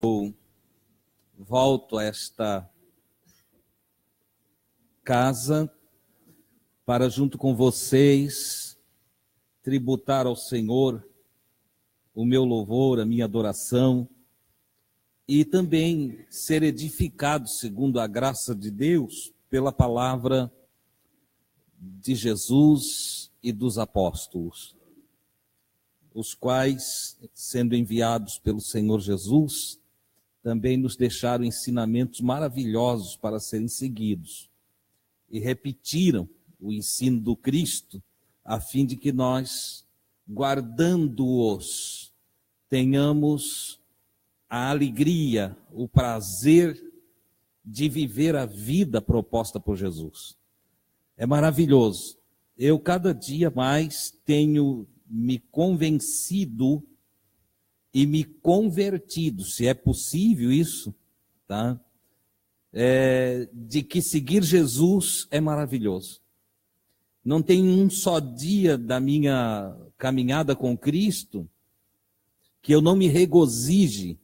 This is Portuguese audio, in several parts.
Eu volto a esta casa para, junto com vocês, tributar ao Senhor o meu louvor, a minha adoração, e também ser edificado, segundo a graça de Deus, pela palavra de Jesus e dos apóstolos, os quais, sendo enviados pelo Senhor Jesus, também nos deixaram ensinamentos maravilhosos para serem seguidos e repetiram o ensino do Cristo, a fim de que nós, guardando-os, tenhamos a alegria, o prazer de viver a vida proposta por Jesus. É maravilhoso. Eu, cada dia mais, tenho me convencido e me convertido, se é possível isso, tá? De que seguir Jesus é maravilhoso. Não tem um só dia da minha caminhada com Cristo que eu não me regozije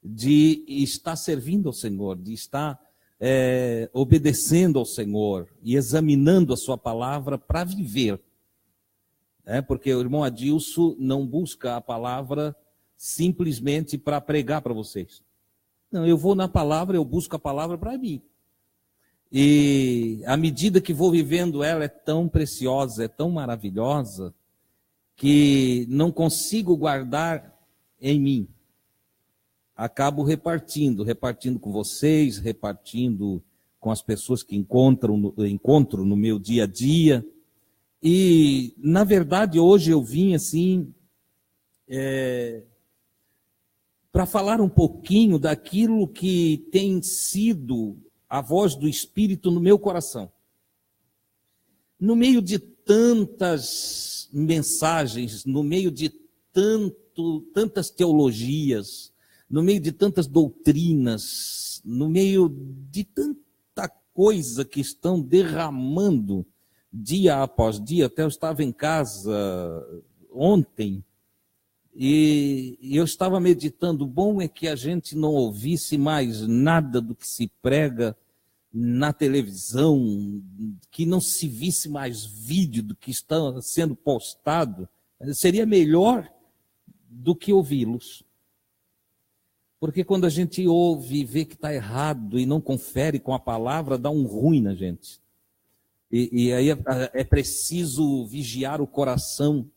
de estar servindo ao Senhor, de estar obedecendo ao Senhor e examinando a sua palavra para viver. Porque o irmão Adilson não busca a palavra simplesmente para pregar para vocês. Não, eu vou na palavra, eu busco a palavra para mim. E à medida que vou vivendo ela é tão preciosa, é tão maravilhosa, que não consigo guardar em mim. Acabo repartindo com vocês, repartindo com as pessoas que encontro no meu dia a dia. E, na verdade, hoje eu vim assim, para falar um pouquinho daquilo que tem sido a voz do Espírito no meu coração. No meio de tantas mensagens, no meio de tantas teologias, no meio de tantas doutrinas, no meio de tanta coisa que estão derramando dia após dia. Até eu estava em casa ontem e eu estava meditando, bom é que a gente não ouvisse mais nada do que se prega na televisão, que não se visse mais vídeo do que está sendo postado. Seria melhor do que ouvi-los. Porque quando a gente ouve e vê que está errado e não confere com a palavra, dá um ruim na gente. E aí é preciso vigiar o coração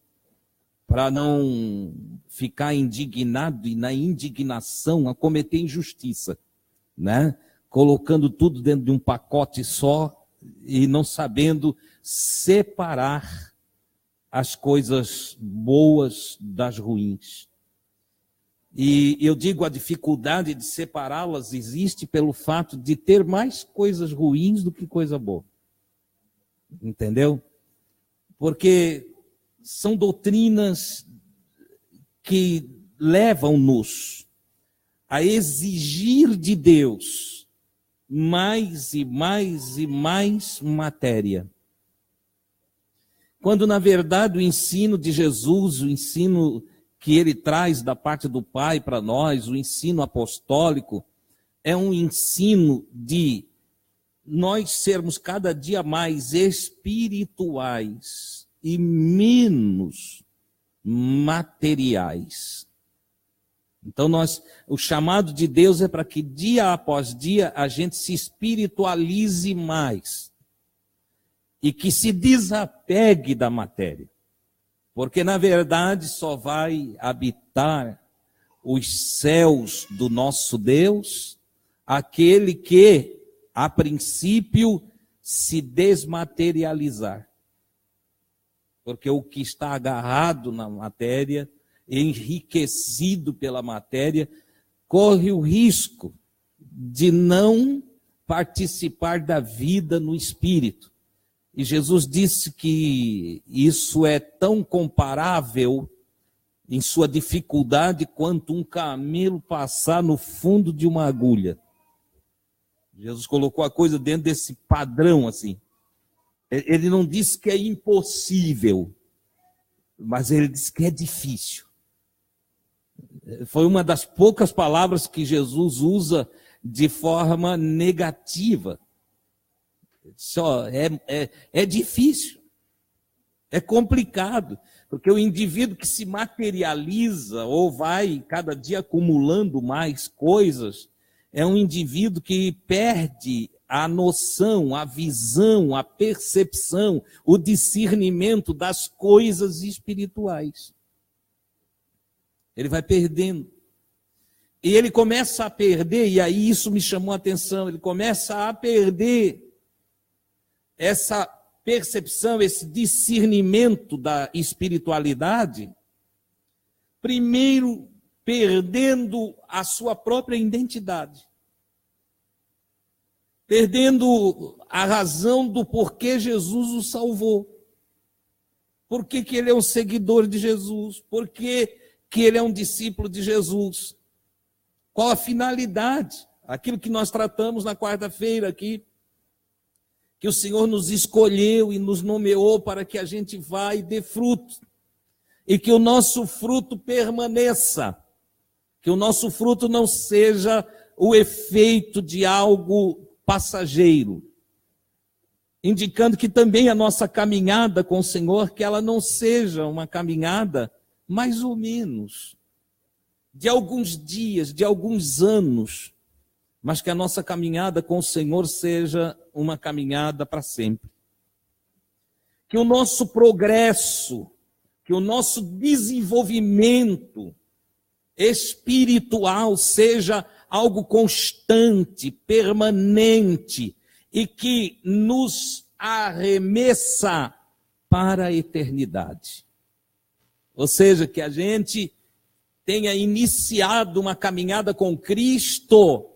para não ficar indignado e na indignação a cometer injustiça, né? Colocando tudo dentro de um pacote só e não sabendo separar as coisas boas das ruins. E eu digo, a dificuldade de separá-las existe pelo fato de ter mais coisas ruins do que coisa boa. Entendeu? Porque são doutrinas que levam-nos a exigir de Deus mais e mais e mais matéria. Quando, na verdade, o ensino de Jesus, o ensino que ele traz da parte do Pai para nós, o ensino apostólico, é um ensino de nós sermos cada dia mais espirituais e menos materiais. Então o chamado de Deus é para que dia após dia a gente se espiritualize mais e que se desapegue da matéria. Porque, na verdade, só vai habitar os céus do nosso Deus aquele que, a princípio, se desmaterializar. Porque o que está agarrado na matéria, enriquecido pela matéria, corre o risco de não participar da vida no Espírito. E Jesus disse que isso é tão comparável em sua dificuldade quanto um camelo passar no fundo de uma agulha. Jesus colocou a coisa dentro desse padrão assim. Ele não disse que é impossível, mas ele disse que é difícil. Foi uma das poucas palavras que Jesus usa de forma negativa. Só é difícil, é complicado, porque o indivíduo que se materializa ou vai cada dia acumulando mais coisas, é um indivíduo que perde a noção, a visão, a percepção, o discernimento das coisas espirituais. Ele vai perdendo. E ele começa a perder, e aí isso me chamou a atenção, ele começa a perder essa percepção, esse discernimento da espiritualidade, primeiro perdendo a sua própria identidade, perdendo a razão do porquê Jesus o salvou, por que ele é um seguidor de Jesus, por que ele é um discípulo de Jesus, qual a finalidade, aquilo que nós tratamos na quarta-feira aqui, que o Senhor nos escolheu e nos nomeou para que a gente vá e dê fruto, e que o nosso fruto permaneça, que o nosso fruto não seja o efeito de algo passageiro, indicando que também a nossa caminhada com o Senhor, que ela não seja uma caminhada mais ou menos, de alguns dias, de alguns anos, mas que a nossa caminhada com o Senhor seja uma caminhada para sempre. Que o nosso progresso, que o nosso desenvolvimento espiritual seja algo constante, permanente, e que nos arremessa para a eternidade. Ou seja, que a gente tenha iniciado uma caminhada com Cristo,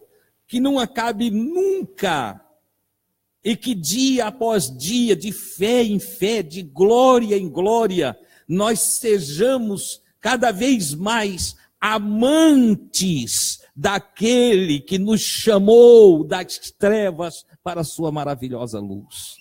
que não acabe nunca, e que dia após dia, de fé em fé, de glória em glória, nós sejamos cada vez mais amantes daquele que nos chamou das trevas para a sua maravilhosa luz.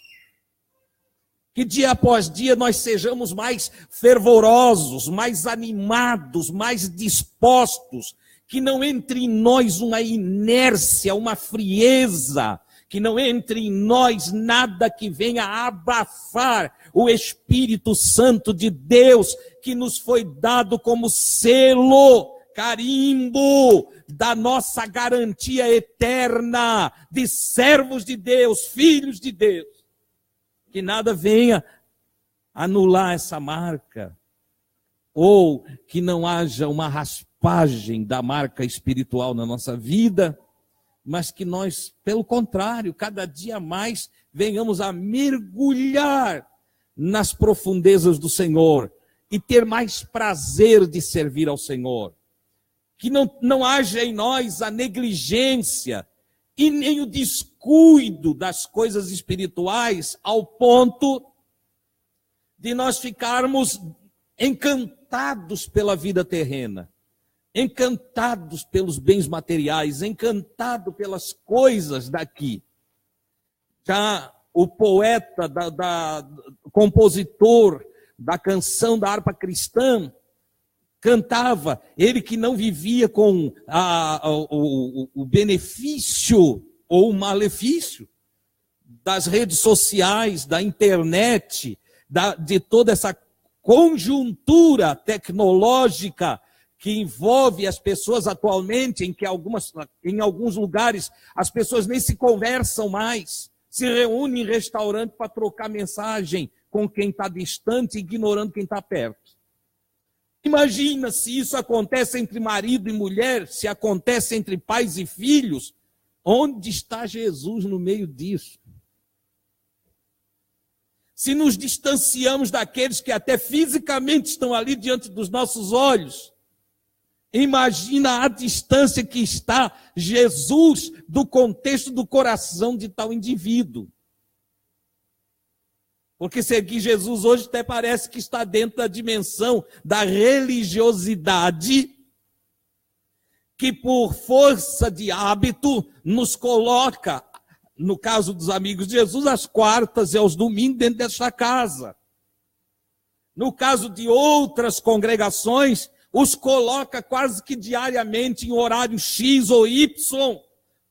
Que dia após dia nós sejamos mais fervorosos, mais animados, mais dispostos, que não entre em nós uma inércia, uma frieza, que não entre em nós nada que venha abafar o Espírito Santo de Deus, que nos foi dado como selo, carimbo da nossa garantia eterna de servos de Deus, filhos de Deus. Que nada venha anular essa marca, ou que não haja uma raspagem da marca espiritual na nossa vida, mas que nós, pelo contrário, cada dia mais venhamos a mergulhar nas profundezas do Senhor e ter mais prazer de servir ao Senhor. Que não haja em nós a negligência e nem o descuido das coisas espirituais ao ponto de nós ficarmos encantados pela vida terrena, encantados pelos bens materiais, encantados pelas coisas daqui. Já o poeta, compositor da canção da harpa cristã, cantava, ele que não vivia com o benefício ou o malefício das redes sociais, da internet, de toda essa conjuntura tecnológica que envolve as pessoas atualmente, em que em alguns lugares as pessoas nem se conversam mais, se reúnem em restaurante para trocar mensagem com quem está distante, ignorando quem está perto. Imagina se isso acontece entre marido e mulher, se acontece entre pais e filhos, onde está Jesus no meio disso? Se nos distanciamos daqueles que até fisicamente estão ali diante dos nossos olhos, imagina a distância que está Jesus do contexto do coração de tal indivíduo. Porque seguir Jesus hoje até parece que está dentro da dimensão da religiosidade, que por força de hábito nos coloca, no caso dos amigos de Jesus, às quartas e aos domingos dentro desta casa. No caso de outras congregações, os coloca quase que diariamente em horário X ou Y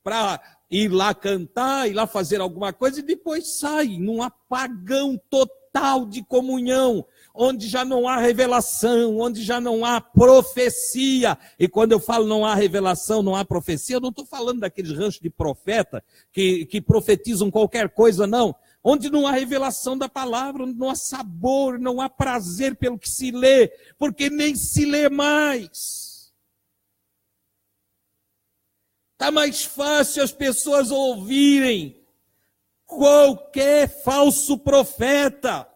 para ir lá cantar, ir lá fazer alguma coisa e depois sai num apagão total de comunhão, onde já não há revelação, onde já não há profecia. E quando eu falo não há revelação, não há profecia, eu não estou falando daqueles ranchos de profeta que profetizam qualquer coisa, não. Onde não há revelação da palavra, onde não há sabor, não há prazer pelo que se lê, porque nem se lê mais. Está mais fácil as pessoas ouvirem qualquer falso profeta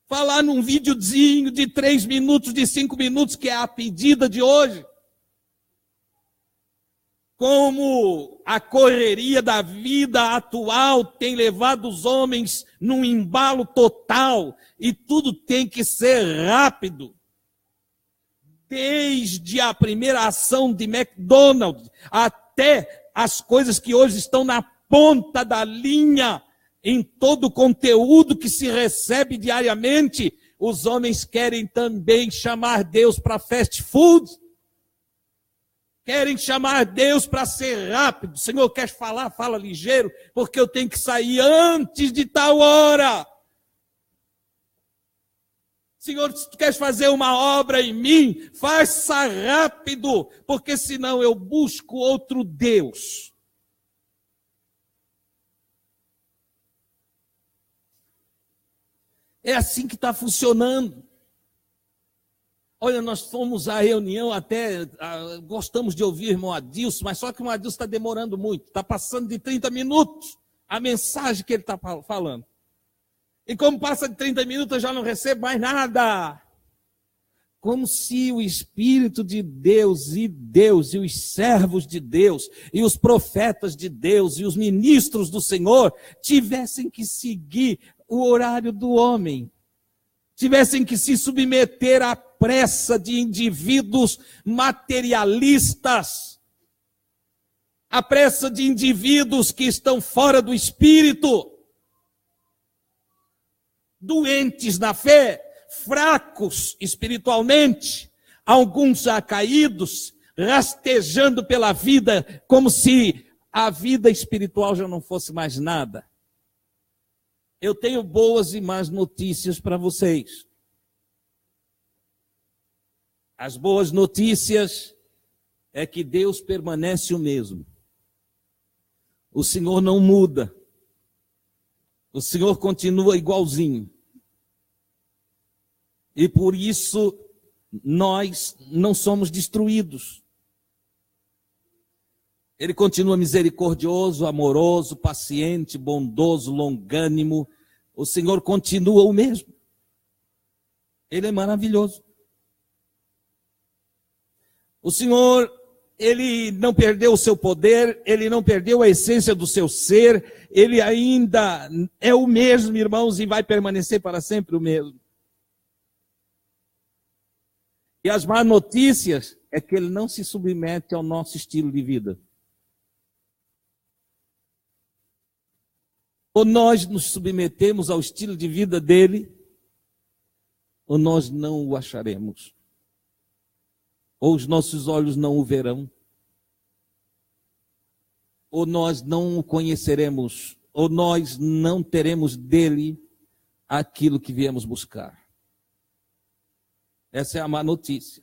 falar num videozinho de 3 minutos, de 5 minutos, que é a pedida de hoje. Como a correria da vida atual tem levado os homens num embalo total e tudo tem que ser rápido. Desde a primeira ação de McDonald's até as coisas que hoje estão na ponta da linha, em todo o conteúdo que se recebe diariamente, os homens querem também chamar Deus para fast food. Querem chamar Deus para ser rápido. Senhor, quer falar? Fala ligeiro, porque eu tenho que sair antes de tal hora. Senhor, se tu queres fazer uma obra em mim, faça rápido, porque senão eu busco outro Deus. É assim que está funcionando. Olha, nós fomos à reunião até, gostamos de ouvir o irmão Adilson, mas só que o irmão Adilson está demorando muito, está passando de 30 minutos a mensagem que ele está falando. E como passa de 30 minutos, eu já não recebo mais nada. Como se o Espírito de Deus e os servos de Deus, e os profetas de Deus, e os ministros do Senhor, tivessem que seguir o horário do homem, tivessem que se submeter à pressa de indivíduos materialistas, à pressa de indivíduos que estão fora do Espírito, doentes na fé, fracos espiritualmente, alguns já caídos, rastejando pela vida, como se a vida espiritual já não fosse mais nada. Eu tenho boas e más notícias para vocês. As boas notícias é que Deus permanece o mesmo. O Senhor não muda. O Senhor continua igualzinho. E por isso nós não somos destruídos. Ele continua misericordioso, amoroso, paciente, bondoso, longânimo. O Senhor continua o mesmo. Ele é maravilhoso. O Senhor, Ele não perdeu o seu poder, Ele não perdeu a essência do seu ser, Ele ainda é o mesmo, irmãos, e vai permanecer para sempre o mesmo. E as más notícias é que Ele não se submete ao nosso estilo de vida. Ou nós nos submetemos ao estilo de vida dele, ou nós não o acharemos. Ou os nossos olhos não o verão, ou nós não o conheceremos, ou nós não teremos dele aquilo que viemos buscar. Essa é a má notícia.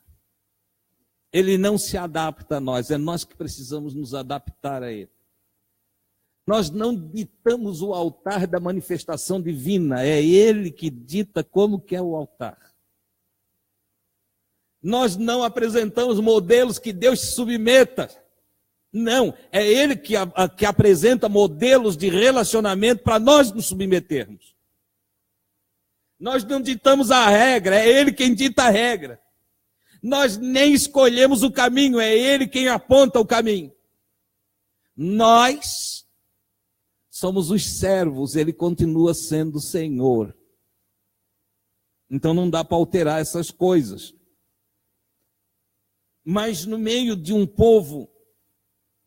Ele não se adapta a nós, é nós que precisamos nos adaptar a ele. Nós não ditamos o altar da manifestação divina, é ele que dita como que é o altar. Nós não apresentamos modelos que Deus se submeta. Não, é ele que apresenta modelos de relacionamento para nós nos submetermos. Nós não ditamos a regra, é ele quem dita a regra. Nós nem escolhemos o caminho, é ele quem aponta o caminho. Nós somos os servos, ele continua sendo o Senhor. Então não dá para alterar essas coisas. Mas no meio de um povo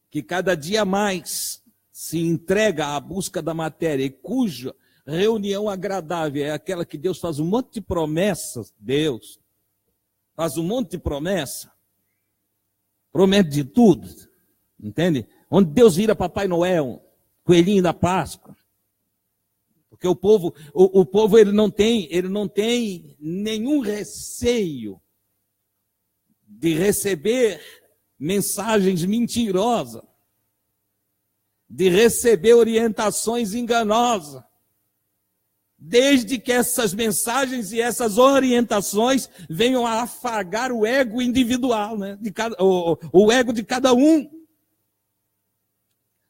que cada dia mais se entrega à busca da matéria e cuja reunião agradável é aquela que Deus faz um monte de promessas, Deus, faz um monte de promessa, promete de tudo, entende? Onde Deus vira Papai Noel, coelhinho da Páscoa. Porque o povo ele não tem nenhum receio de receber mensagens mentirosas, de receber orientações enganosas, desde que essas mensagens e essas orientações venham a afagar o ego individual, né? O ego de cada um.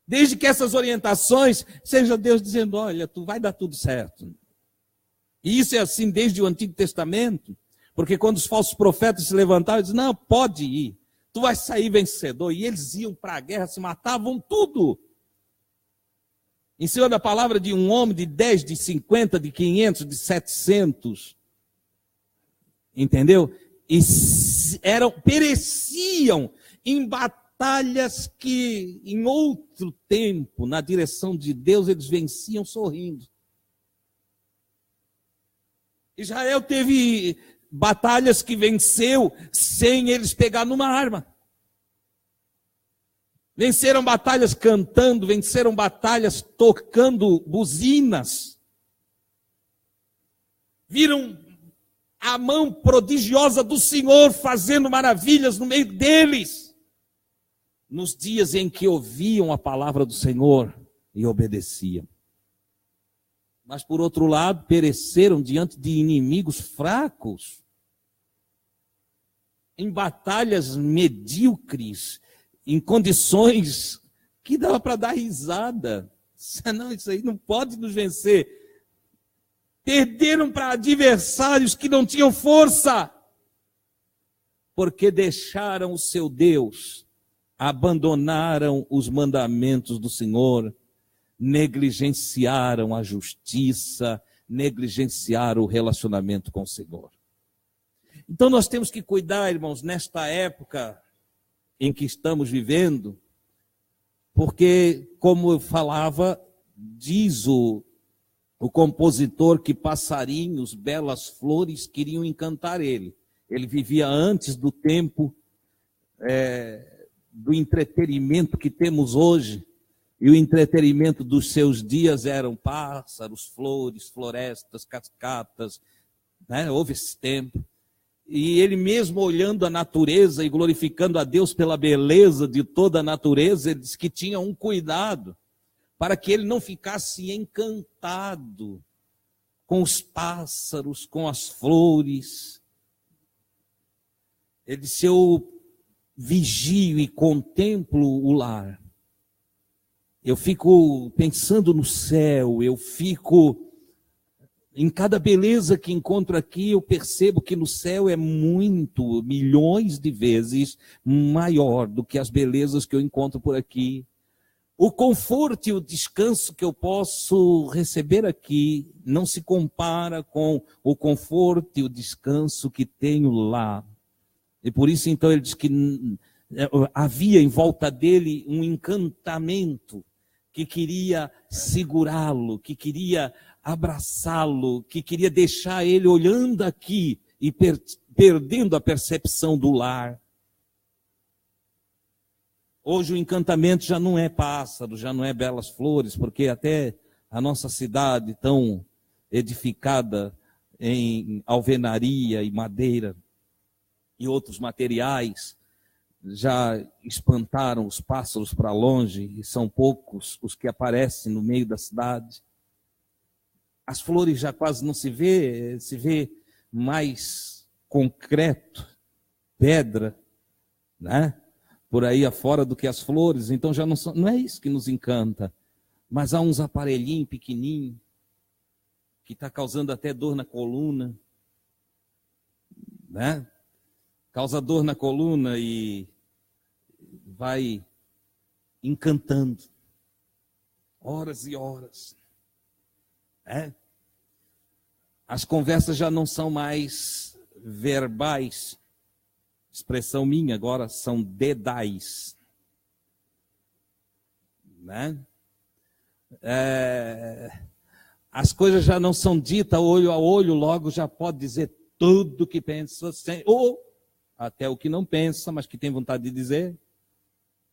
Desde que essas orientações seja Deus dizendo, olha, tu vai dar tudo certo. E isso é assim desde o Antigo Testamento, porque quando os falsos profetas se levantavam, eles diziam, não, pode ir, tu vais sair vencedor. E eles iam para a guerra, se matavam tudo. Em cima da palavra de um homem de 10, de 50, de 500, de 700. Entendeu? E pereciam em batalhas que, em outro tempo, na direção de Deus, eles venciam sorrindo. Israel teve batalhas que venceu sem eles pegar numa arma. Venceram batalhas cantando, venceram batalhas tocando buzinas. Viram a mão prodigiosa do Senhor fazendo maravilhas no meio deles. Nos dias em que ouviam a palavra do Senhor e obedeciam. Mas por outro lado, pereceram diante de inimigos fracos. Em batalhas medíocres, em condições que dava para dar risada. Não, isso aí não pode nos vencer. Perderam para adversários que não tinham força, porque deixaram o seu Deus, abandonaram os mandamentos do Senhor, negligenciaram a justiça, negligenciaram o relacionamento com o Senhor. Então nós temos que cuidar, irmãos, nesta época em que estamos vivendo, porque, como eu falava, diz o compositor que passarinhos, belas flores queriam encantar ele. Ele vivia antes do tempo do entretenimento que temos hoje, e o entretenimento dos seus dias eram pássaros, flores, florestas, cascatas, né? Houve esse tempo. E ele mesmo olhando a natureza e glorificando a Deus pela beleza de toda a natureza, ele disse que tinha um cuidado para que ele não ficasse encantado com os pássaros, com as flores. Ele disse, eu vigio e contemplo o lar. Eu fico pensando no céu, eu fico... Em cada beleza que encontro aqui, eu percebo que no céu é muito, milhões de vezes maior do que as belezas que eu encontro por aqui. O conforto e o descanso que eu posso receber aqui não se compara com o conforto e o descanso que tenho lá. E por isso, então, ele diz que havia em volta dele um encantamento que queria segurá-lo, que queria abraçá-lo, que queria deixar ele olhando aqui e perdendo a percepção do lar. Hoje o encantamento já não é pássaro, já não é belas flores, porque até a nossa cidade tão edificada em alvenaria e madeira e outros materiais já espantaram os pássaros para longe e são poucos os que aparecem no meio da cidade. As flores já quase não se vê mais concreto, pedra, né? Por aí afora do que as flores, então já não é isso que nos encanta. Mas há uns aparelhinhos pequenininhos, que está causando até dor na coluna, né? Causa dor na coluna e vai encantando, horas e horas. As conversas já não são mais verbais, expressão minha, agora são dedais, né? As coisas já não são ditas olho a olho, logo já pode dizer tudo que pensa, ou até o que não pensa, mas que tem vontade de dizer,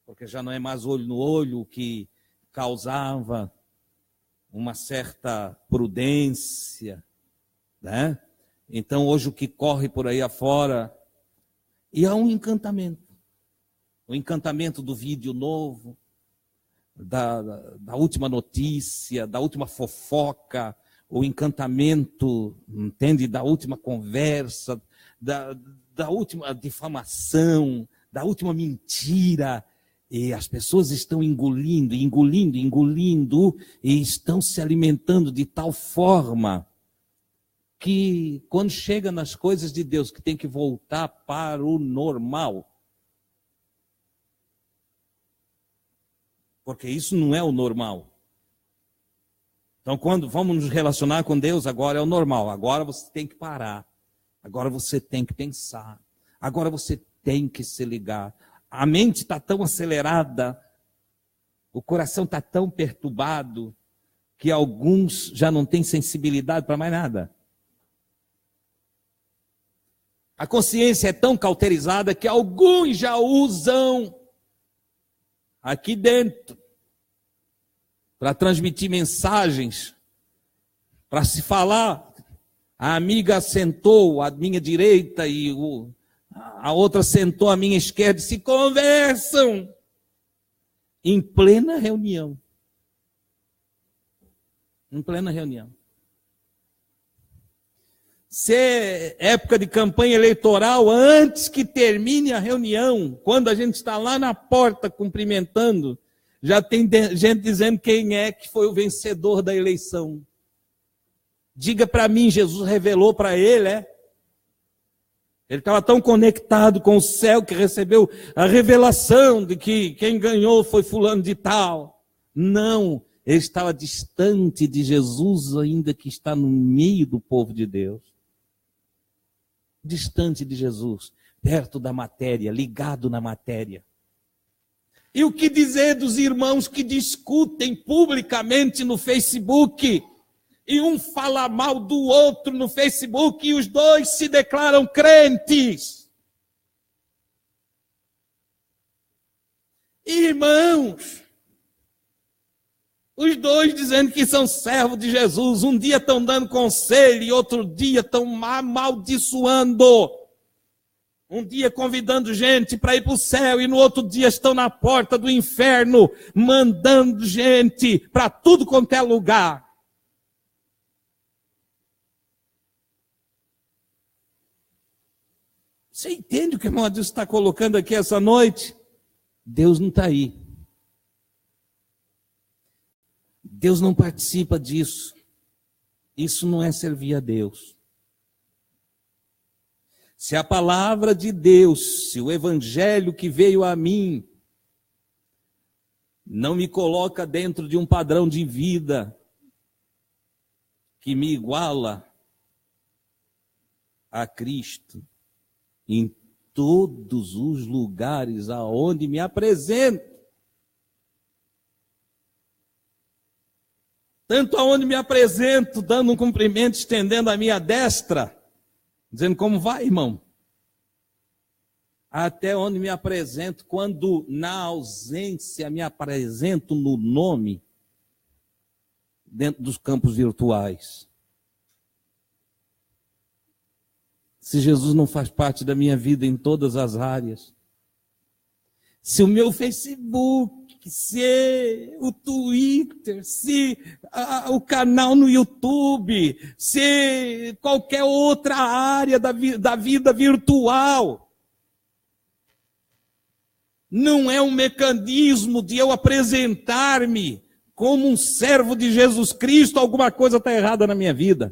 porque já não é mais olho no olho o que causava uma certa prudência, né? Então hoje o que corre por aí afora, e há um encantamento. O encantamento do vídeo novo, da última notícia, da última fofoca, o encantamento, entende, da última conversa, da última difamação, da última mentira. E as pessoas estão engolindo, e estão se alimentando de tal forma que quando chega nas coisas de Deus, que tem que voltar para o normal, porque isso não é o normal. Então, quando vamos nos relacionar com Deus, agora é o normal. Agora você tem que parar. Agora você tem que pensar. Agora você tem que se ligar. A mente está tão acelerada, o coração está tão perturbado, que alguns já não têm sensibilidade para mais nada. A consciência é tão cauterizada que alguns já usam aqui dentro para transmitir mensagens, para se falar. A amiga sentou à minha direita e a outra sentou à minha esquerda e se conversam em plena reunião. Em plena reunião. Se é época de campanha eleitoral, antes que termine a reunião, quando a gente está lá na porta cumprimentando, já tem gente dizendo quem é que foi o vencedor da eleição. Diga para mim, Jesus revelou para ele, Ele estava tão conectado com o céu que recebeu a revelação de que quem ganhou foi fulano de tal. Não, ele estava distante de Jesus, ainda que está no meio do povo de Deus. Distante de Jesus, perto da matéria, ligado na matéria. E o que dizer dos irmãos que discutem publicamente no Facebook, e um fala mal do outro no Facebook, e os dois se declaram crentes? Irmãos, os dois dizendo que são servos de Jesus, um dia estão dando conselho e outro dia estão amaldiçoando. Um dia convidando gente para ir para o céu e no outro dia estão na porta do inferno, mandando gente para tudo quanto é lugar. Você entende o que o irmão Adilson está colocando aqui essa noite? Deus não está aí. Deus não participa disso. Isso não é servir a Deus. Se a palavra de Deus, se o evangelho que veio a mim, não me coloca dentro de um padrão de vida que me iguala a Cristo, em todos os lugares aonde me apresento, tanto aonde me apresento, dando um cumprimento, estendendo a minha destra, dizendo como vai, irmão, até onde me apresento, quando na ausência me apresento no nome, dentro dos campos virtuais. Se Jesus não faz parte da minha vida em todas as áreas, se o meu Facebook, se o Twitter, se o canal no YouTube, se qualquer outra área da vida virtual, não é um mecanismo de eu apresentar-me como um servo de Jesus Cristo, alguma coisa está errada na minha vida.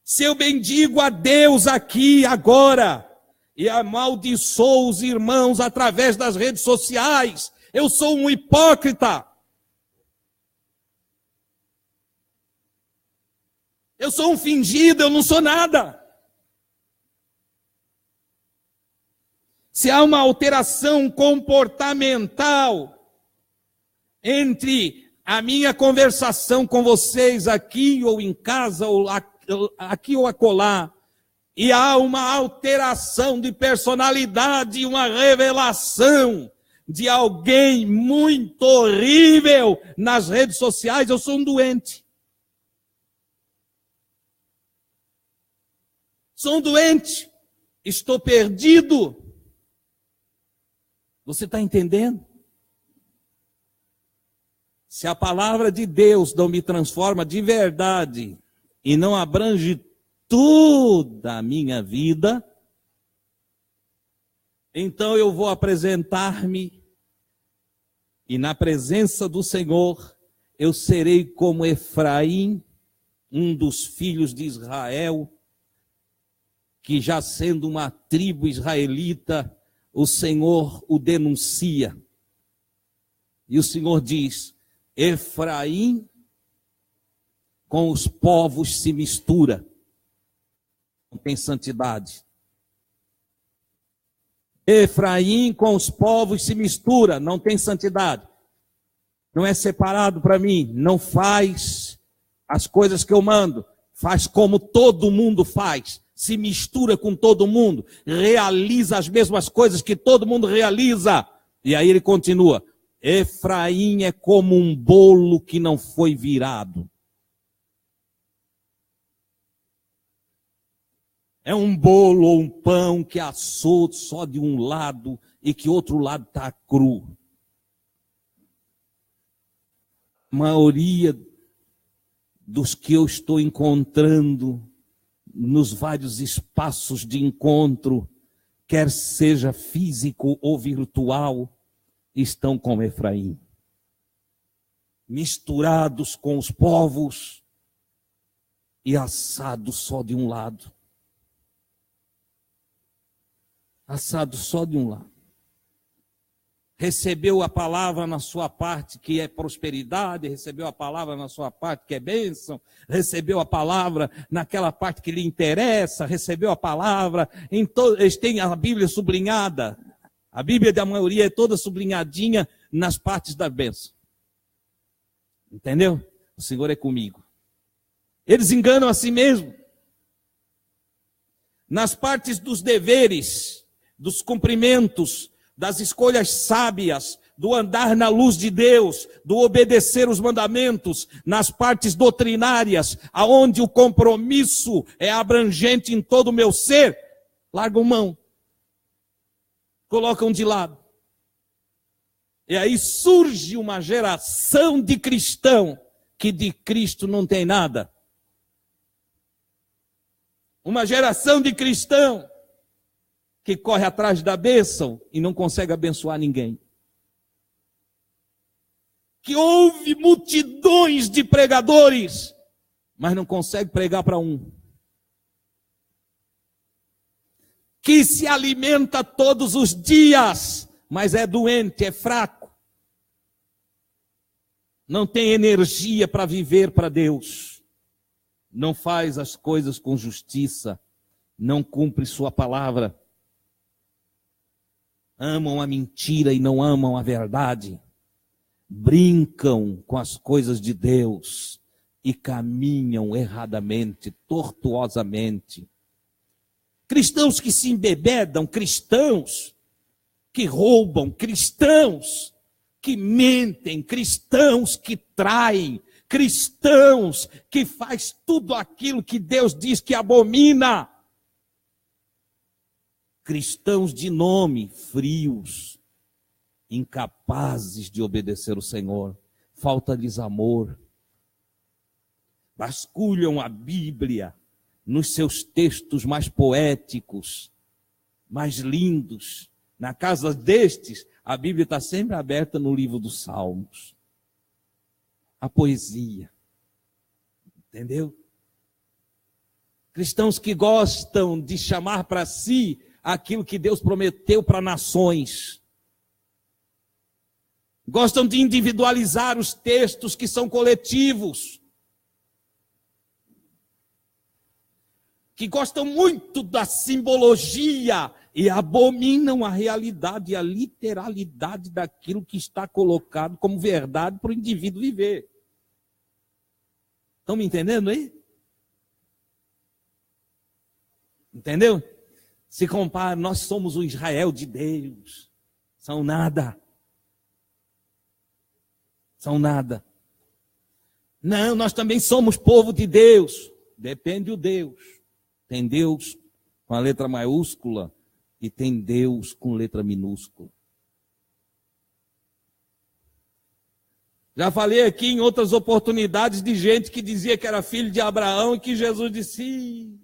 Se eu bendigo a Deus aqui, agora, e amaldiçoo os irmãos através das redes sociais, eu sou um hipócrita. Eu sou um fingido, eu não sou nada. Se há uma alteração comportamental entre a minha conversação com vocês aqui ou em casa, ou aqui ou acolá, E há uma alteração de personalidade, uma revelação de alguém muito horrível nas redes sociais. Eu sou um doente. Sou um doente. Estou perdido. Você está entendendo? Se a palavra de Deus não me transforma de verdade e não abrange toda a minha vida, então eu vou apresentar-me e na presença do Senhor eu serei como Efraim, um dos filhos de Israel, que já sendo uma tribo israelita, o Senhor o denuncia. E o Senhor diz: Efraim com os povos se mistura, não tem santidade. Efraim com os povos se mistura, não tem santidade. Não é separado para mim, não faz as coisas que eu mando, faz como todo mundo faz, se mistura com todo mundo, realiza as mesmas coisas que todo mundo realiza. E aí ele continua: Efraim é como um bolo que não foi virado. É um bolo ou um pão que assou só de um lado e que outro lado está cru. A maioria dos que eu estou encontrando nos vários espaços de encontro, quer seja físico ou virtual, estão como Efraim. Misturados com os povos e assados só de um lado. Assado só de um lado. Recebeu a palavra na sua parte que é prosperidade, recebeu a palavra na sua parte que é bênção, recebeu a palavra naquela parte que lhe interessa, recebeu a palavra, eles têm a Bíblia sublinhada. A Bíblia da maioria é toda sublinhadinha nas partes da bênção. Entendeu? O Senhor é comigo. Eles enganam a si mesmo. Nas partes dos deveres, dos cumprimentos, das escolhas sábias, do andar na luz de Deus, do obedecer os mandamentos, nas partes doutrinárias, aonde o compromisso é abrangente em todo o meu ser, largam mão, colocam de lado. E aí surge uma geração de cristão que de Cristo não tem nada. Uma geração de cristão que corre atrás da bênção e não consegue abençoar ninguém. Que houve multidões de pregadores, mas não consegue pregar para um. Que se alimenta todos os dias, mas é doente, é fraco. Não tem energia para viver para Deus. Não faz as coisas com justiça, não cumpre sua palavra. Amam a mentira e não amam a verdade. Brincam com as coisas de Deus e caminham erradamente, tortuosamente. Cristãos que se embebedam, cristãos que roubam, cristãos que mentem, cristãos que traem, cristãos que faz tudo aquilo que Deus diz que abomina. Cristãos de nome, frios, incapazes de obedecer o Senhor, falta-lhes amor. Vasculham a Bíblia nos seus textos mais poéticos, mais lindos. Na casa destes, a Bíblia está sempre aberta no livro dos Salmos. A poesia. Entendeu? Cristãos que gostam de chamar para si aquilo que Deus prometeu para nações. Gostam de individualizar os textos que são coletivos. Que gostam muito da simbologia e abominam a realidade e a literalidade daquilo que está colocado como verdade para o indivíduo viver. Estão me entendendo aí? Entendeu? Se compara, nós somos o Israel de Deus. São nada. São nada. Não, nós também somos povo de Deus. Depende do Deus. Tem Deus com a letra maiúscula e tem Deus com letra minúscula. Já falei aqui em outras oportunidades de gente que dizia que era filho de Abraão e que Jesus disse: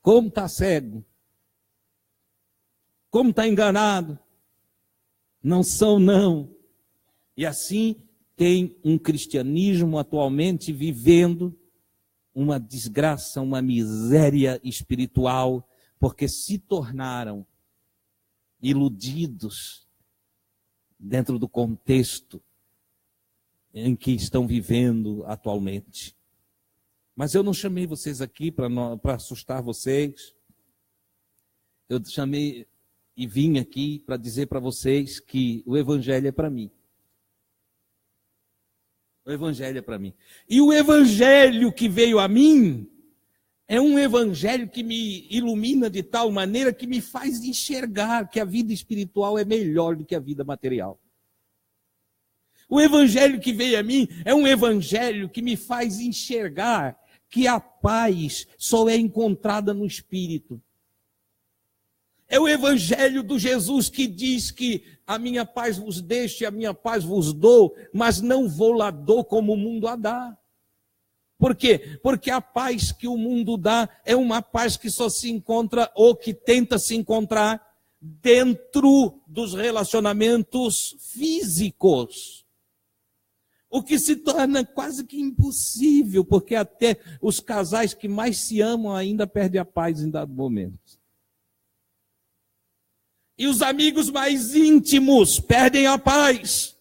como está cego, como está enganado. Não são, não. E assim tem um cristianismo atualmente vivendo uma desgraça, uma miséria espiritual, porque se tornaram iludidos dentro do contexto em que estão vivendo atualmente. Mas eu não chamei vocês aqui para assustar vocês. Eu chamei e vim aqui para dizer para vocês que o Evangelho é para mim. O Evangelho é para mim. E o Evangelho que veio a mim é um Evangelho que me ilumina de tal maneira que me faz enxergar que a vida espiritual é melhor do que a vida material. O Evangelho que veio a mim é um Evangelho que me faz enxergar que a paz só é encontrada no Espírito. É o Evangelho do Jesus que diz que a minha paz vos deixo e a minha paz vos dou, mas não vou lá dou como o mundo a dá. Por quê? Porque a paz que o mundo dá é uma paz que só se encontra ou que tenta se encontrar dentro dos relacionamentos físicos. O que se torna quase que impossível, porque até os casais que mais se amam ainda perdem a paz em dado momento. E os amigos mais íntimos perdem a paz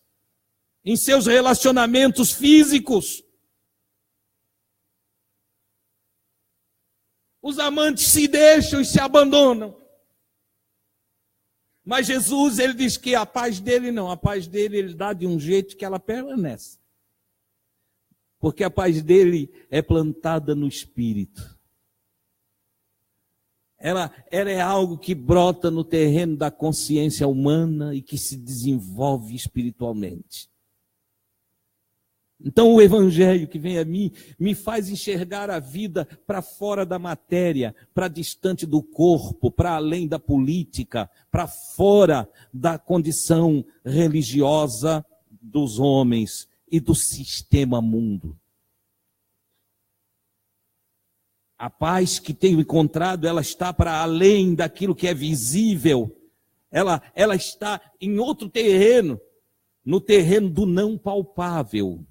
em seus relacionamentos físicos. Os amantes se deixam e se abandonam. Mas Jesus, ele diz que a paz dele não, a paz dele ele dá de um jeito que ela permanece. Porque a paz dele é plantada no Espírito. Ela é algo que brota no terreno da consciência humana e que se desenvolve espiritualmente. Então o Evangelho que vem a mim me faz enxergar a vida para fora da matéria, para distante do corpo, para além da política, para fora da condição religiosa dos homens e do sistema mundo. A paz que tenho encontrado, ela está para além daquilo que é visível. Ela está em outro terreno, no terreno do não palpável.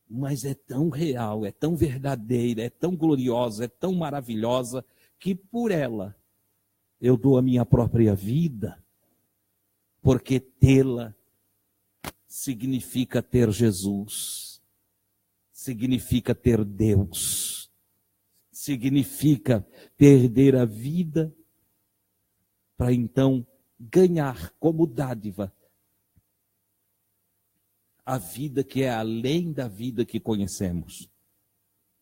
Mas é tão real, é tão verdadeira, é tão gloriosa, é tão maravilhosa, que por ela eu dou a minha própria vida, porque tê-la significa ter Jesus, significa ter Deus, significa perder a vida para então ganhar como dádiva a vida que é além da vida que conhecemos,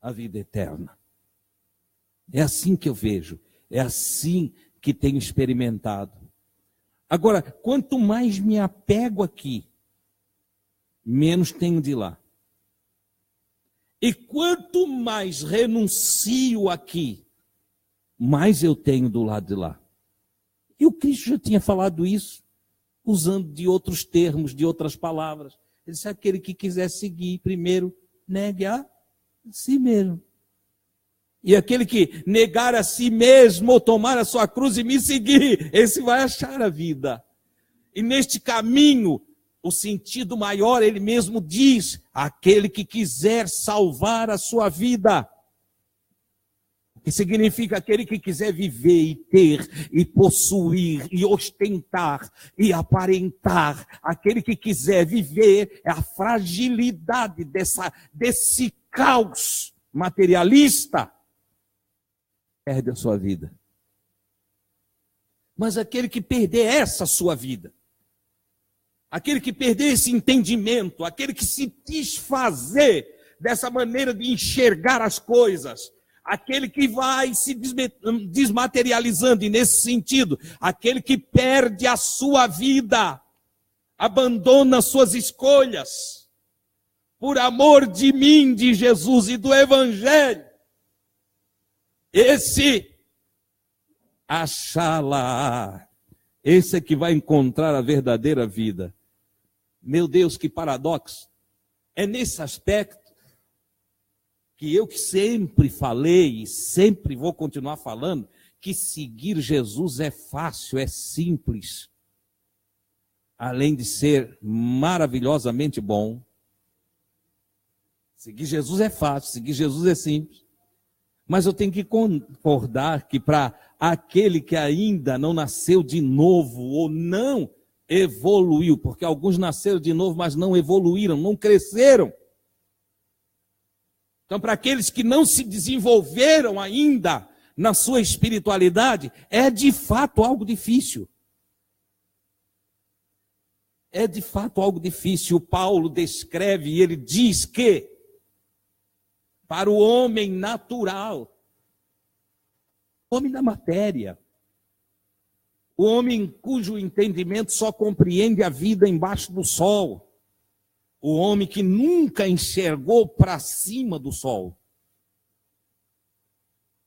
a vida eterna. É assim que eu vejo, é assim que tenho experimentado. Agora, quanto mais me apego aqui, menos tenho de lá. E quanto mais renuncio aqui, mais eu tenho do lado de lá. E o Cristo já tinha falado isso, usando de outros termos, de outras palavras. Ele disse: aquele que quiser seguir, primeiro negue a si mesmo. E aquele que negar a si mesmo, ou tomar a sua cruz e me seguir, esse vai achar a vida. E neste caminho, o sentido maior, ele mesmo diz: aquele que quiser salvar a sua vida. Que significa aquele que quiser viver e ter, e possuir, e ostentar, e aparentar. Aquele que quiser viver a fragilidade desse caos materialista, perde a sua vida. Mas aquele que perder essa sua vida, aquele que perder esse entendimento, aquele que se desfazer dessa maneira de enxergar as coisas, aquele que vai se desmaterializando, e nesse sentido, aquele que perde a sua vida, abandona suas escolhas, por amor de mim, de Jesus e do Evangelho, esse achará, esse é que vai encontrar a verdadeira vida. Meu Deus, que paradoxo! É nesse aspecto que eu sempre falei e sempre vou continuar falando, que seguir Jesus é fácil, é simples, além de ser maravilhosamente bom. Seguir Jesus é fácil, seguir Jesus é simples. Mas eu tenho que concordar que para aquele que ainda não nasceu de novo ou não evoluiu, porque alguns nasceram de novo, mas não evoluíram, não cresceram. Então, para aqueles que não se desenvolveram ainda na sua espiritualidade, é de fato algo difícil. É de fato algo difícil. Paulo descreve e ele diz que para o homem natural, o homem da matéria, o homem cujo entendimento só compreende a vida embaixo do sol, o homem que nunca enxergou para cima do sol,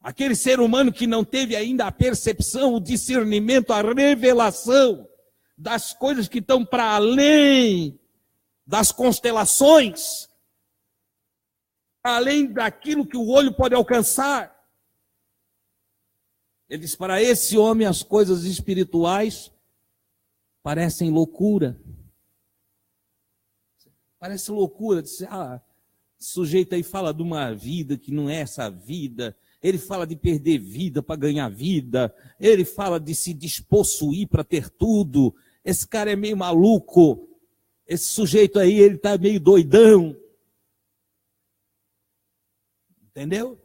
aquele ser humano que não teve ainda a percepção, o discernimento, a revelação das coisas que estão para além das constelações, além daquilo que o olho pode alcançar. Ele diz, para esse homem as coisas espirituais parecem loucura. Parece loucura. Diz, esse sujeito aí fala de uma vida que não é essa vida. Ele fala de perder vida para ganhar vida. Ele fala de se despossuir para ter tudo. Esse cara é meio maluco. Esse sujeito aí, ele está meio doidão. Entendeu?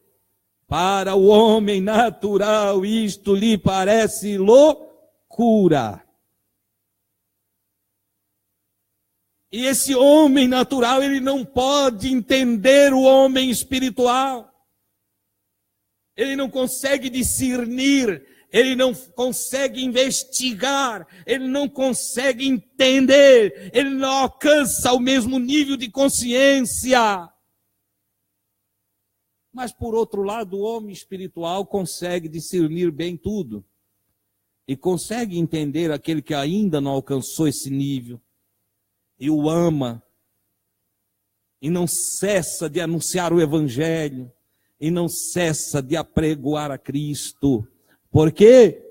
Para o homem natural, isto lhe parece loucura. E esse homem natural, ele não pode entender o homem espiritual. Ele não consegue discernir, ele não consegue investigar, ele não consegue entender, ele não alcança o mesmo nível de consciência. Mas, por outro lado, o homem espiritual consegue discernir bem tudo. E consegue entender aquele que ainda não alcançou esse nível. E o ama. E não cessa de anunciar o Evangelho. E não cessa de apregoar a Cristo. Por quê?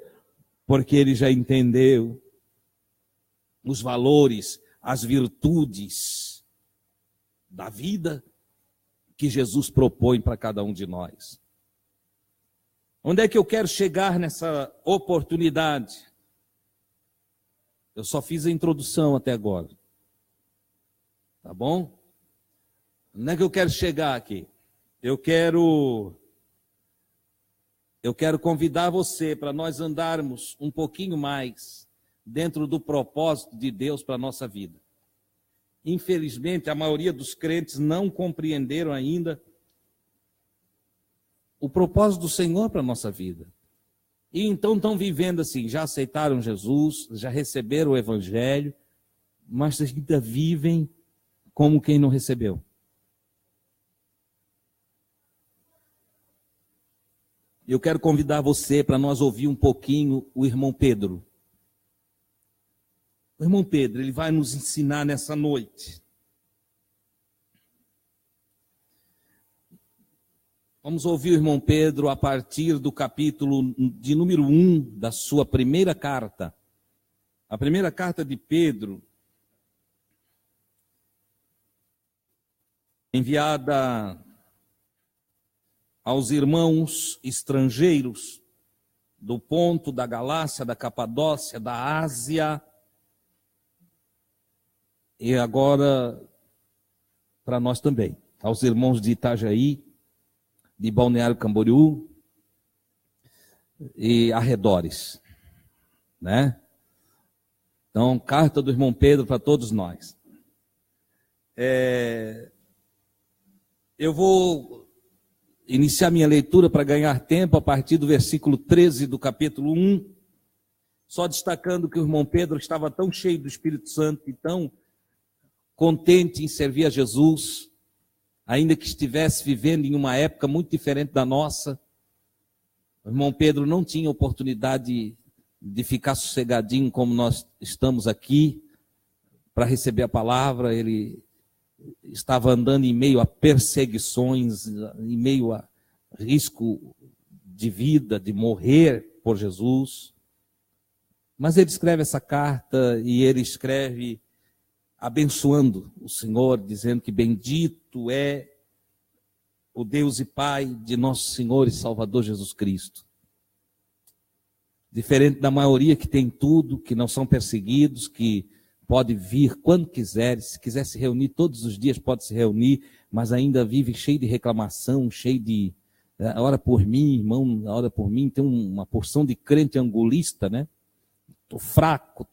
Porque ele já entendeu os valores, as virtudes da vida que Jesus propõe para cada um de nós. Onde é que eu quero chegar nessa oportunidade? Eu só fiz a introdução até agora. Tá bom? Onde é que eu quero chegar aqui? Eu quero convidar você para nós andarmos um pouquinho mais dentro do propósito de Deus para a nossa vida. Infelizmente, a maioria dos crentes não compreenderam ainda o propósito do Senhor para a nossa vida. E então estão vivendo assim, já aceitaram Jesus, já receberam o Evangelho, mas ainda vivem como quem não recebeu. Eu quero convidar você para nós ouvir um pouquinho o irmão Pedro. O irmão Pedro, ele vai nos ensinar nessa noite. Vamos ouvir o irmão Pedro a partir do capítulo de número 1 da sua primeira carta. A primeira carta de Pedro, enviada aos irmãos estrangeiros do Ponto, da Galácia, da Capadócia, da Ásia, e agora para nós também, aos irmãos de Itajaí, de Balneário Camboriú e arredores, né? Então, carta do irmão Pedro para todos nós. Eu iniciar minha leitura para ganhar tempo a partir do versículo 13 do capítulo 1, só destacando que o irmão Pedro estava tão cheio do Espírito Santo e tão contente em servir a Jesus, ainda que estivesse vivendo em uma época muito diferente da nossa. O irmão Pedro não tinha oportunidade de ficar sossegadinho como nós estamos aqui para receber a palavra. Ele estava andando em meio a perseguições, em meio a risco de vida, de morrer por Jesus. Mas ele escreve essa carta e ele escreve abençoando o Senhor, dizendo que bendito é o Deus e Pai de nosso Senhor e Salvador Jesus Cristo. Diferente da maioria que tem tudo, que não são perseguidos, que pode vir quando quiser, se quiser se reunir todos os dias pode se reunir, mas ainda vive cheio de reclamação, cheio de ora por mim, irmão, ora por mim. Tem uma porção de crente angulista, né? Tô fraco,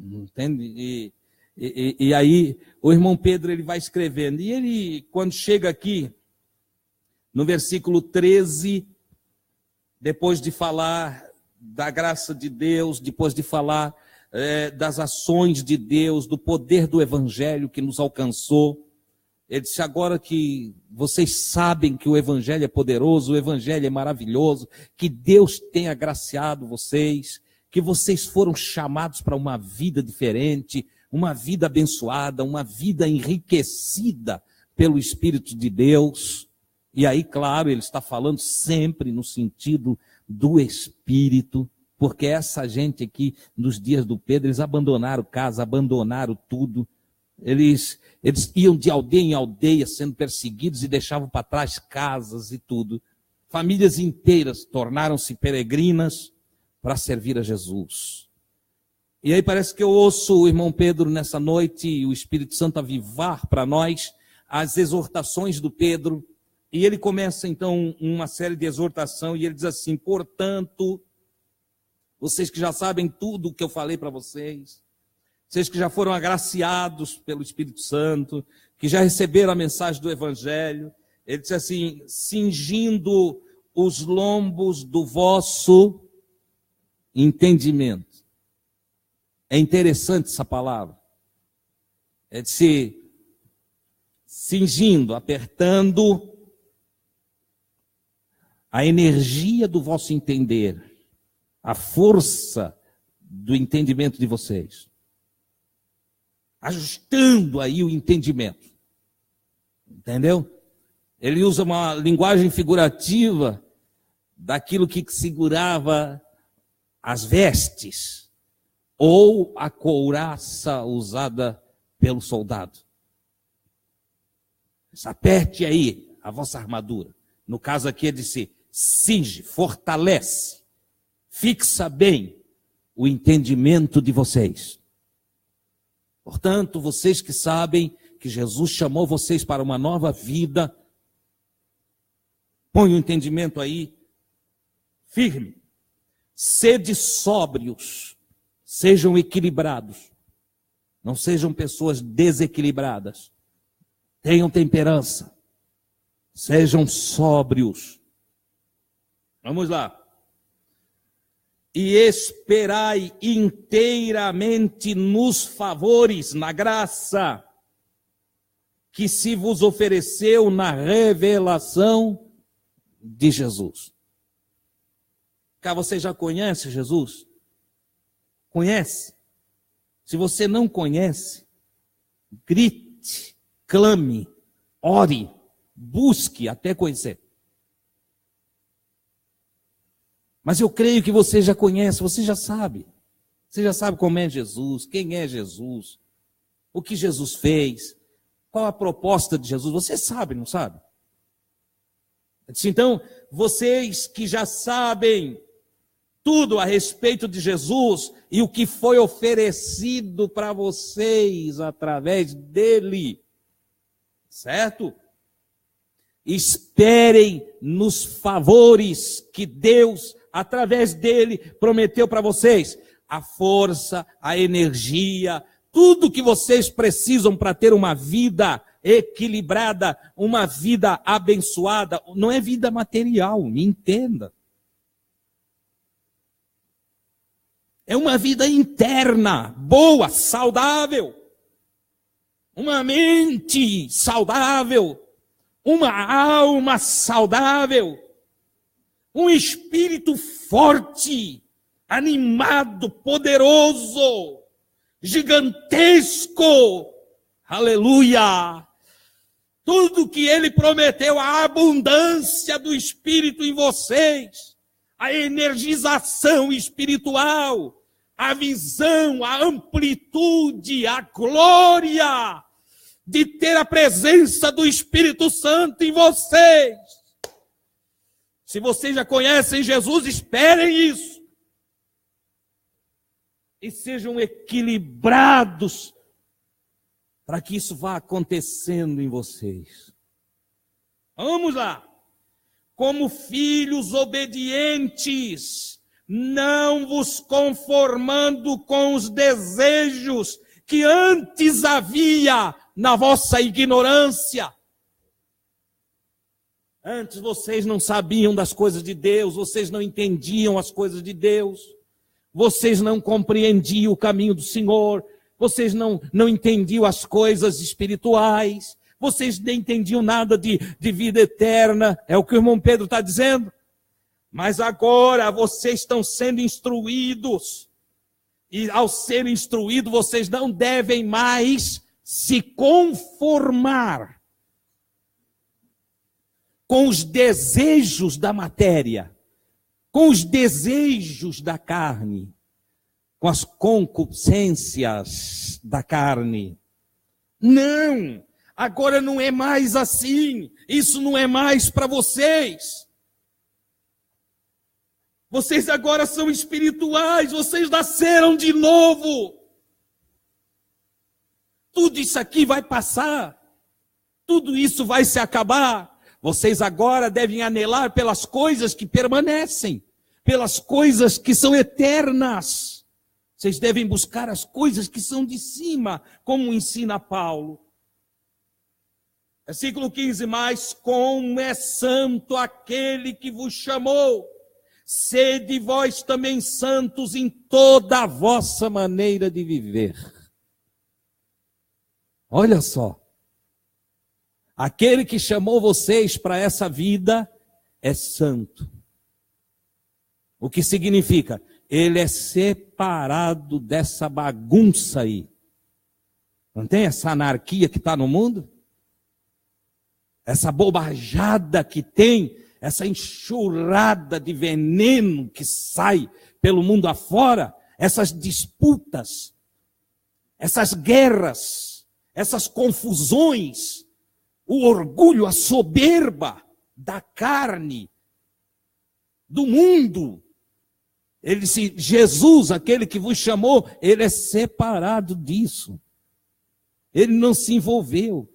entende? E aí o irmão Pedro ele vai escrevendo, e ele, quando chega aqui, no versículo 13, depois de falar da graça de Deus, depois de falar das ações de Deus, do poder do Evangelho que nos alcançou, ele disse: agora que vocês sabem que o Evangelho é poderoso, o Evangelho é maravilhoso, que Deus tem agraciado vocês, que vocês foram chamados para uma vida diferente, uma vida abençoada, uma vida enriquecida pelo Espírito de Deus. E aí, claro, ele está falando sempre no sentido do Espírito, porque essa gente aqui, nos dias do Pedro, eles abandonaram casa, abandonaram tudo. Eles iam de aldeia em aldeia sendo perseguidos e deixavam para trás casas e tudo. Famílias inteiras tornaram-se peregrinas para servir a Jesus. E aí parece que eu ouço o irmão Pedro nessa noite, e o Espírito Santo avivar para nós as exortações do Pedro. E ele começa então uma série de exortação, e ele diz assim: portanto, vocês que já sabem tudo o que eu falei para vocês, vocês que já foram agraciados pelo Espírito Santo, que já receberam a mensagem do Evangelho, ele diz assim: cingindo os lombos do vosso entendimento. É interessante essa palavra. É de se cingindo, apertando a energia do vosso entender, a força do entendimento de vocês. Ajustando aí o entendimento. Entendeu? Ele usa uma linguagem figurativa daquilo que segurava as vestes ou a couraça usada pelo soldado. Aperte aí a vossa armadura. No caso aqui é de se cinge, fortalece, fixa bem o entendimento de vocês. Portanto, vocês que sabem que Jesus chamou vocês para uma nova vida, põe o entendimento aí firme. Sede sóbrios, sejam equilibrados, não sejam pessoas desequilibradas. Tenham temperança, sejam sóbrios. Vamos lá. E esperai inteiramente nos favores, na graça que se vos ofereceu na revelação de Jesus. Cá você já conhece Jesus? Conhece? Se você não conhece, grite, clame, ore, busque até conhecer. Mas eu creio que você já conhece, você já sabe. Você já sabe como é Jesus, quem é Jesus, o que Jesus fez, qual a proposta de Jesus. Você sabe, não sabe? Então, vocês que já sabem tudo a respeito de Jesus e o que foi oferecido para vocês através dele, certo? Esperem nos favores que Deus, através dele, prometeu para vocês. A força, a energia, tudo que vocês precisam para ter uma vida equilibrada, uma vida abençoada. Não é vida material, me entenda. É uma vida interna, boa, saudável. Uma mente saudável. Uma alma saudável. Um espírito forte, animado, poderoso, gigantesco. Aleluia! Tudo que ele prometeu, a abundância do Espírito em vocês, a energização espiritual, a visão, a amplitude, a glória de ter a presença do Espírito Santo em vocês. Se vocês já conhecem Jesus, esperem isso. E sejam equilibrados para que isso vá acontecendo em vocês. Vamos lá. Como filhos obedientes, não vos conformando com os desejos que antes havia na vossa ignorância. Antes vocês não sabiam das coisas de Deus, vocês não entendiam as coisas de Deus, vocês não compreendiam o caminho do Senhor, vocês não entendiam as coisas espirituais, vocês nem entendiam nada de vida eterna, é o que o irmão Pedro está dizendo. Mas agora vocês estão sendo instruídos, e ao serem instruídos, vocês não devem mais se conformar com os desejos da matéria, com os desejos da carne, com as concupiscências da carne. Não, agora não é mais assim, isso não é mais para vocês. Vocês agora são espirituais, vocês nasceram de novo. Tudo isso aqui vai passar, tudo isso vai se acabar. Vocês agora devem anelar pelas coisas que permanecem, pelas coisas que são eternas. Vocês devem buscar as coisas que são de cima, como ensina Paulo. Versículo 15, mas como é santo aquele que vos chamou, sede vós também santos em toda a vossa maneira de viver. Olha só. Aquele que chamou vocês para essa vida é santo. O que significa? Ele é separado dessa bagunça aí. Não tem essa anarquia que está no mundo? Essa bobajada que tem, essa enxurrada de veneno que sai pelo mundo afora, essas disputas, essas guerras, essas confusões, o orgulho, a soberba da carne, do mundo. Ele disse, Jesus, aquele que vos chamou, ele é separado disso. Ele não se envolveu.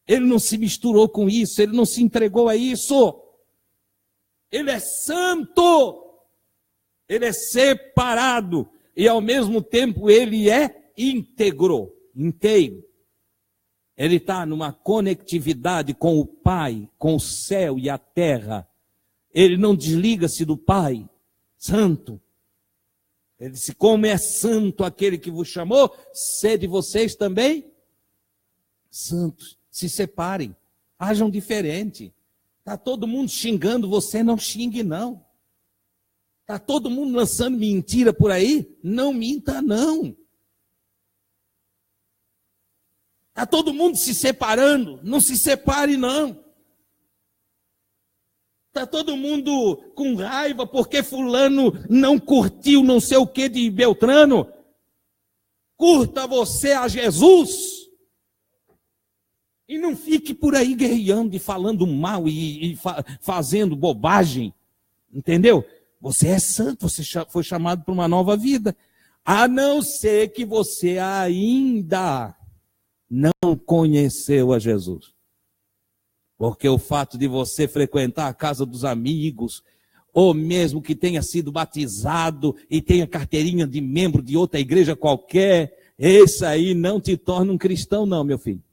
Ele não se misturou com isso, ele não se entregou a isso. Ele é santo. Ele é separado. E ao mesmo tempo ele é íntegro, inteiro. Ele está numa conectividade com o Pai, com o céu e a terra. Ele não desliga-se do Pai, santo. Ele disse, como é santo aquele que vos chamou, sede vocês também santos. Se separem, hajam diferente. Está todo mundo xingando você, não xingue não. Está todo mundo lançando mentira por aí, não minta não. Está todo mundo se separando, não se separe não. Está todo mundo com raiva porque fulano não curtiu não sei o que de Beltrano. Curta você a Jesus. E não fique por aí guerreando e falando mal e fazendo bobagem. Entendeu? Você é santo, você foi chamado para uma nova vida. A não ser que você ainda não conheceu a Jesus. Porque o fato de você frequentar a casa dos amigos, ou mesmo que tenha sido batizado e tenha carteirinha de membro de outra igreja qualquer, esse aí não te torna um cristão não, meu filho.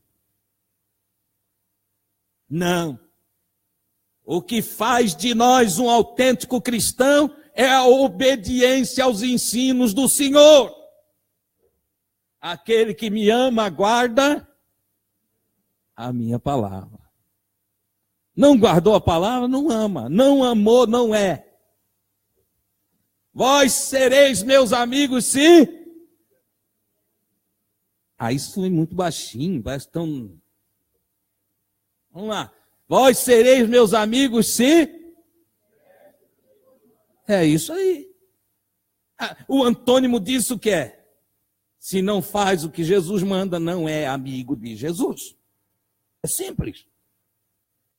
Não. O que faz de nós um autêntico cristão é a obediência aos ensinos do Senhor. Aquele que me ama, guarda a minha palavra. Não guardou a palavra, não ama. Não amou, não é. Vós sereis meus amigos, se... isso foi muito baixinho, parece tão... Vamos lá. Vós sereis meus amigos, se... É isso aí. O antônimo disso que é: se não faz o que Jesus manda, não é amigo de Jesus. É simples.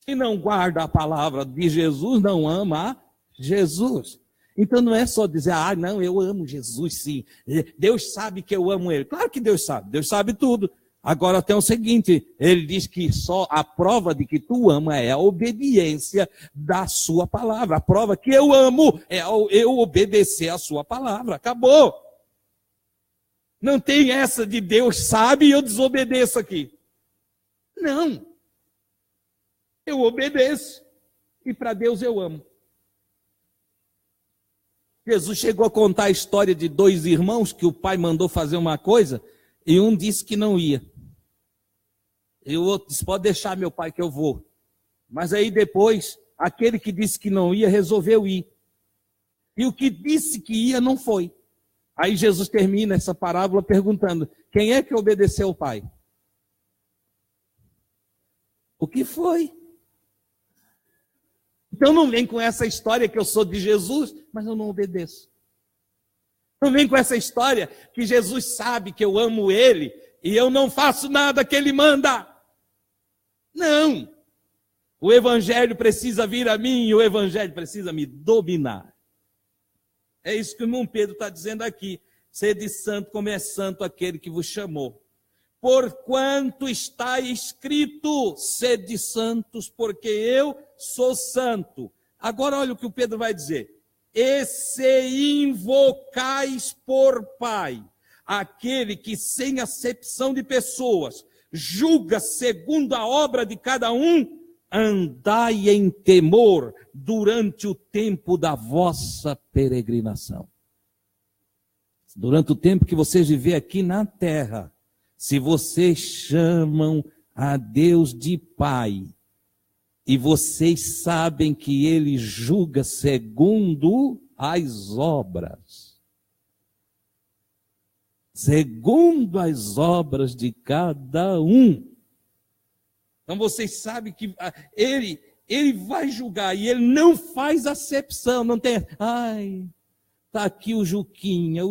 Se não guarda a palavra de Jesus, não ama a Jesus. Então não é só dizer, não, eu amo Jesus sim. Deus sabe que eu amo ele. Claro que Deus sabe tudo. Agora tem o seguinte, ele diz que só a prova de que tu ama é a obediência da sua palavra. A prova que eu amo é eu obedecer a sua palavra. Acabou. Não tem essa de Deus sabe e eu desobedeço aqui. Não. Eu obedeço. E para Deus eu amo. Jesus chegou a contar a história de 2 irmãos que o pai mandou fazer uma coisa e um disse que não ia. E o outro disse, pode deixar meu pai que eu vou. Mas aí depois, aquele que disse que não ia, resolveu ir. E o que disse que ia, não foi. Aí Jesus termina essa parábola perguntando, quem é que obedeceu ao pai? O que foi? Então não vem com essa história que eu sou de Jesus, mas eu não obedeço. Não vem com essa história que Jesus sabe que eu amo ele e eu não faço nada que ele manda. Não. O evangelho precisa vir a mim e o evangelho precisa me dominar. É isso que o irmão Pedro está dizendo aqui. Sede santo como é santo aquele que vos chamou. Porquanto está escrito, sede santos, porque eu sou santo. Agora olha o que o Pedro vai dizer. E se invocais por Pai, aquele que sem acepção de pessoas, julga segundo a obra de cada um, andai em temor durante o tempo da vossa peregrinação. Durante o tempo que vocês vivem aqui na terra, se vocês chamam a Deus de Pai, e vocês sabem que Ele julga segundo as obras, segundo as obras de cada um. Então vocês sabem que ele vai julgar e ele não faz acepção, não tem, está aqui o Juquinha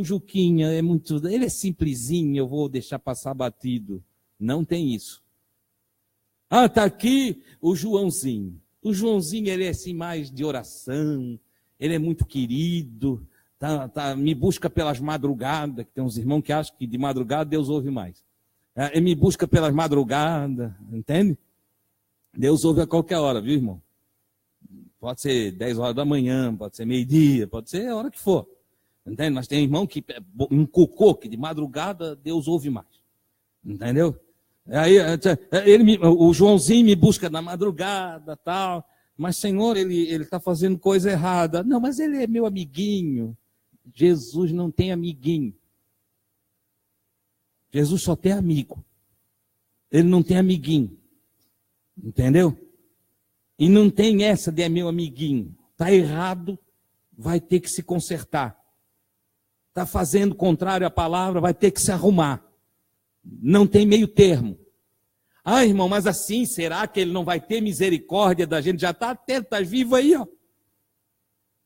é muito, ele é simplesinho, eu vou deixar passar batido. Não tem isso. Está aqui o Joãozinho. O Joãozinho, ele é assim mais de oração, ele é muito querido, me busca pelas madrugadas, que tem uns irmãos que acham que de madrugada Deus ouve mais. Ele me busca pelas madrugadas, entende? Deus ouve a qualquer hora, viu, irmão? Pode ser 10 horas da manhã, pode ser meio-dia, pode ser a hora que for. Entende? Mas tem irmão que encucou, que de madrugada Deus ouve mais. Entendeu? Aí o Joãozinho me busca na madrugada, tal. Mas, Senhor, ele está fazendo coisa errada. Não, mas ele é meu amiguinho. Jesus não tem amiguinho. Jesus só tem amigo. Ele não tem amiguinho. Entendeu? E não tem essa de é meu amiguinho. Está errado, vai ter que se consertar. Está fazendo contrário à palavra, vai ter que se arrumar. Não tem meio termo. Irmão, mas assim, será que ele não vai ter misericórdia da gente? Já está atento, estás vivo aí, ó.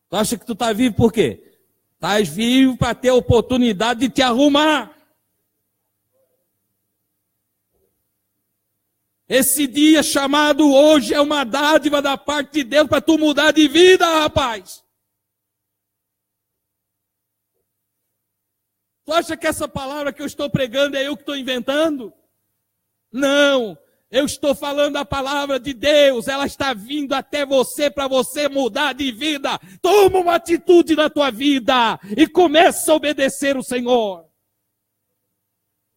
Tu acha que tu está vivo por quê? Estás vivo para ter a oportunidade de te arrumar. Esse dia chamado hoje é uma dádiva da parte de Deus para tu mudar de vida, rapaz. Tu acha que essa palavra que eu estou pregando é eu que estou inventando? Não, eu estou falando a palavra de Deus, ela está vindo até você para você mudar de vida. Toma uma atitude na tua vida e começa a obedecer o Senhor.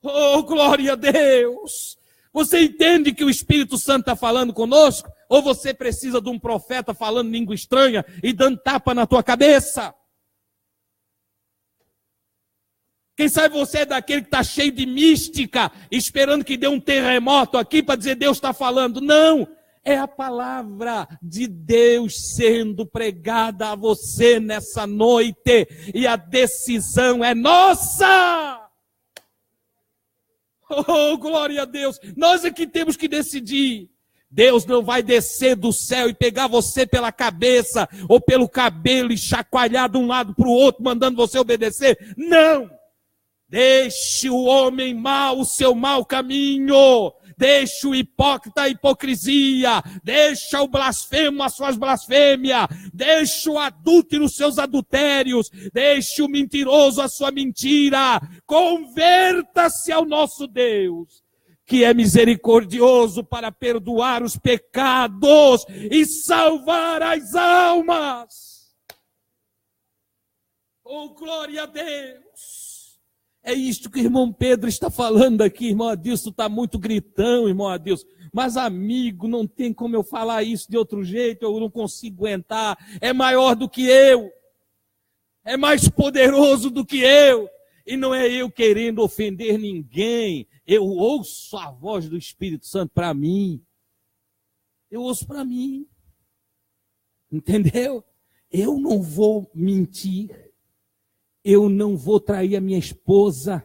Oh, glória a Deus! Você entende que o Espírito Santo está falando conosco? Ou você precisa de um profeta falando língua estranha e dando tapa na tua cabeça? Quem sabe você é daquele que está cheio de mística, esperando que dê um terremoto aqui para dizer Deus está falando. Não, é a palavra de Deus sendo pregada a você nessa noite. E a decisão é nossa. Oh, glória a Deus. Nós é que temos que decidir. Deus não vai descer do céu e pegar você pela cabeça ou pelo cabelo e chacoalhar de um lado para o outro, mandando você obedecer. Não. Deixe o homem mau o seu mau caminho. Deixe o hipócrita a hipocrisia. Deixe o blasfemo as suas blasfêmias. Deixe o adúltero os seus adultérios. Deixe o mentiroso a sua mentira. Converta-se ao nosso Deus, que é misericordioso para perdoar os pecados e salvar as almas. Oh, glória a Deus! É isto que o irmão Pedro está falando aqui, irmão Adilson, está muito gritão, irmão Adilson. Mas amigo, não tem como eu falar isso de outro jeito, eu não consigo aguentar. É maior do que eu. É mais poderoso do que eu. E não é eu querendo ofender ninguém. Eu ouço a voz do Espírito Santo para mim. Eu ouço para mim. Entendeu? Eu não vou mentir. Eu não vou trair a minha esposa.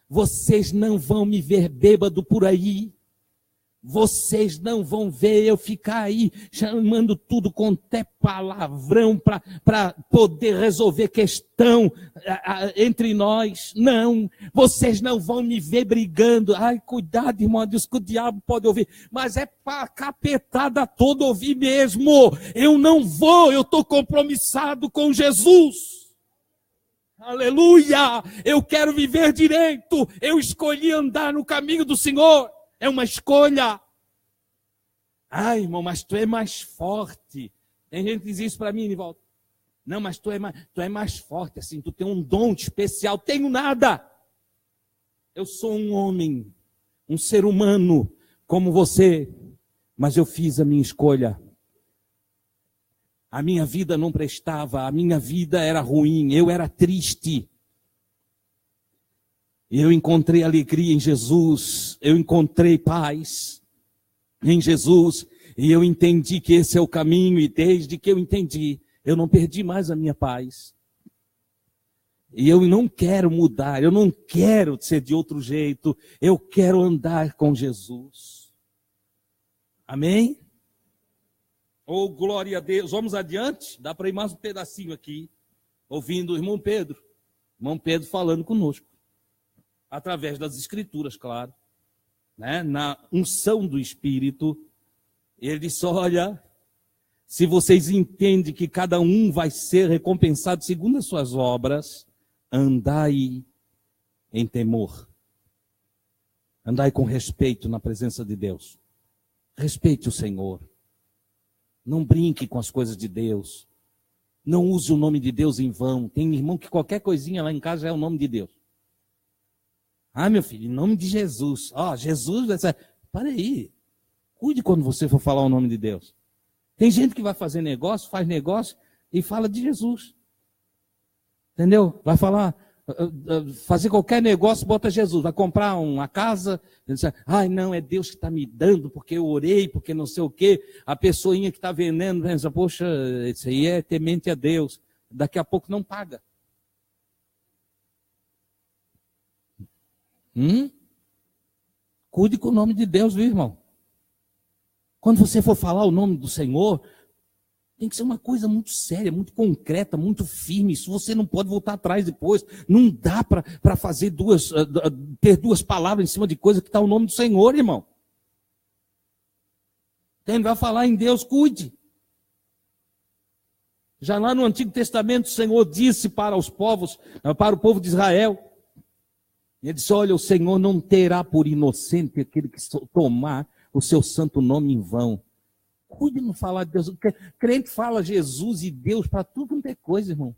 Vocês não vão me ver bêbado por aí. Vocês não vão ver eu ficar aí chamando tudo com até palavrão para poder resolver questão entre nós. Não, vocês não vão me ver brigando. Ai, cuidado, irmão, diz que o diabo pode ouvir. Mas é para capetada toda ouvir mesmo. Eu não vou, eu estou compromissado com Jesus. Aleluia! Eu quero viver direito. Eu escolhi andar no caminho do Senhor. É uma escolha. Ai, irmão, mas tu é mais forte. Tem gente que diz isso para mim, Nivaldo. Não, mas tu é mais forte, assim, tu tem um dom especial. Tenho nada. Eu sou um homem, um ser humano, como você. Mas eu fiz a minha escolha. A minha vida não prestava, a minha vida era ruim, eu era triste. Eu encontrei alegria em Jesus, eu encontrei paz em Jesus, e eu entendi que esse é o caminho, e desde que eu entendi, eu não perdi mais a minha paz. E eu não quero mudar, eu não quero ser de outro jeito, eu quero andar com Jesus. Amém? Oh, glória a Deus. Vamos adiante? Dá para ir mais um pedacinho aqui, ouvindo o irmão Pedro. Irmão Pedro falando conosco. Através das Escrituras, claro. Né? Na unção do Espírito. Ele disse, olha, se vocês entendem que cada um vai ser recompensado segundo as suas obras, andai em temor. Andai com respeito na presença de Deus. Respeite o Senhor. Não brinque com as coisas de Deus. Não use o nome de Deus em vão. Tem irmão que qualquer coisinha lá em casa já é o nome de Deus. Ah, meu filho, em nome de Jesus. Jesus vai ser... Para aí. Cuide quando você for falar o nome de Deus. Tem gente que vai fazer negócio, faz negócio e fala de Jesus. Entendeu? Vai falar... fazer qualquer negócio, bota Jesus. Vai comprar uma casa, ai não, é Deus que está me dando, porque eu orei, porque não sei o quê. A pessoinha que está vendendo, pensa, poxa, isso aí é temente a Deus. Daqui a pouco não paga. Cuide com o nome de Deus, viu, irmão? Quando você for falar o nome do Senhor, tem que ser uma coisa muito séria, muito concreta, muito firme. Isso você não pode voltar atrás depois. Não dá para fazer ter duas palavras em cima de coisa que está o nome do Senhor, irmão. Então ele vai falar em Deus, cuide. Já lá no Antigo Testamento, o Senhor disse para os povos, para o povo de Israel, ele disse, olha, o Senhor não terá por inocente aquele que tomar o seu santo nome em vão. Cuide de não falar de Deus. Crente fala Jesus e Deus para tudo quanto é coisa, irmão.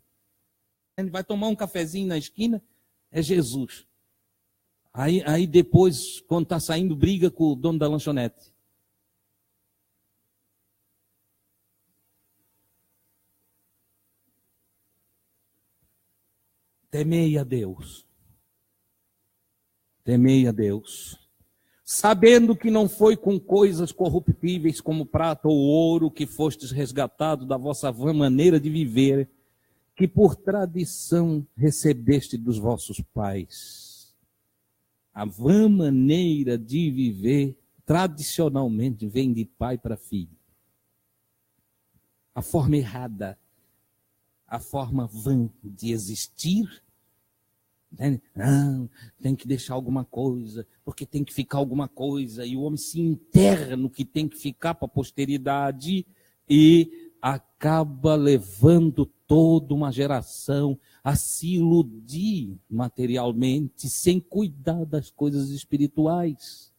Ele vai tomar um cafezinho na esquina, é Jesus. Aí depois, quando está saindo, briga com o dono da lanchonete. Temei a Deus. Temei a Deus. Sabendo que não foi com coisas corruptíveis como prata ou ouro que fostes resgatados da vossa vã maneira de viver, que por tradição recebeste dos vossos pais. A vã maneira de viver, tradicionalmente, vem de pai para filho. A forma errada, a forma vã de existir, né? Não, tem que deixar alguma coisa, porque tem que ficar alguma coisa, e o homem se enterra no que tem que ficar para a posteridade, e acaba levando toda uma geração a se iludir materialmente, sem cuidar das coisas espirituais.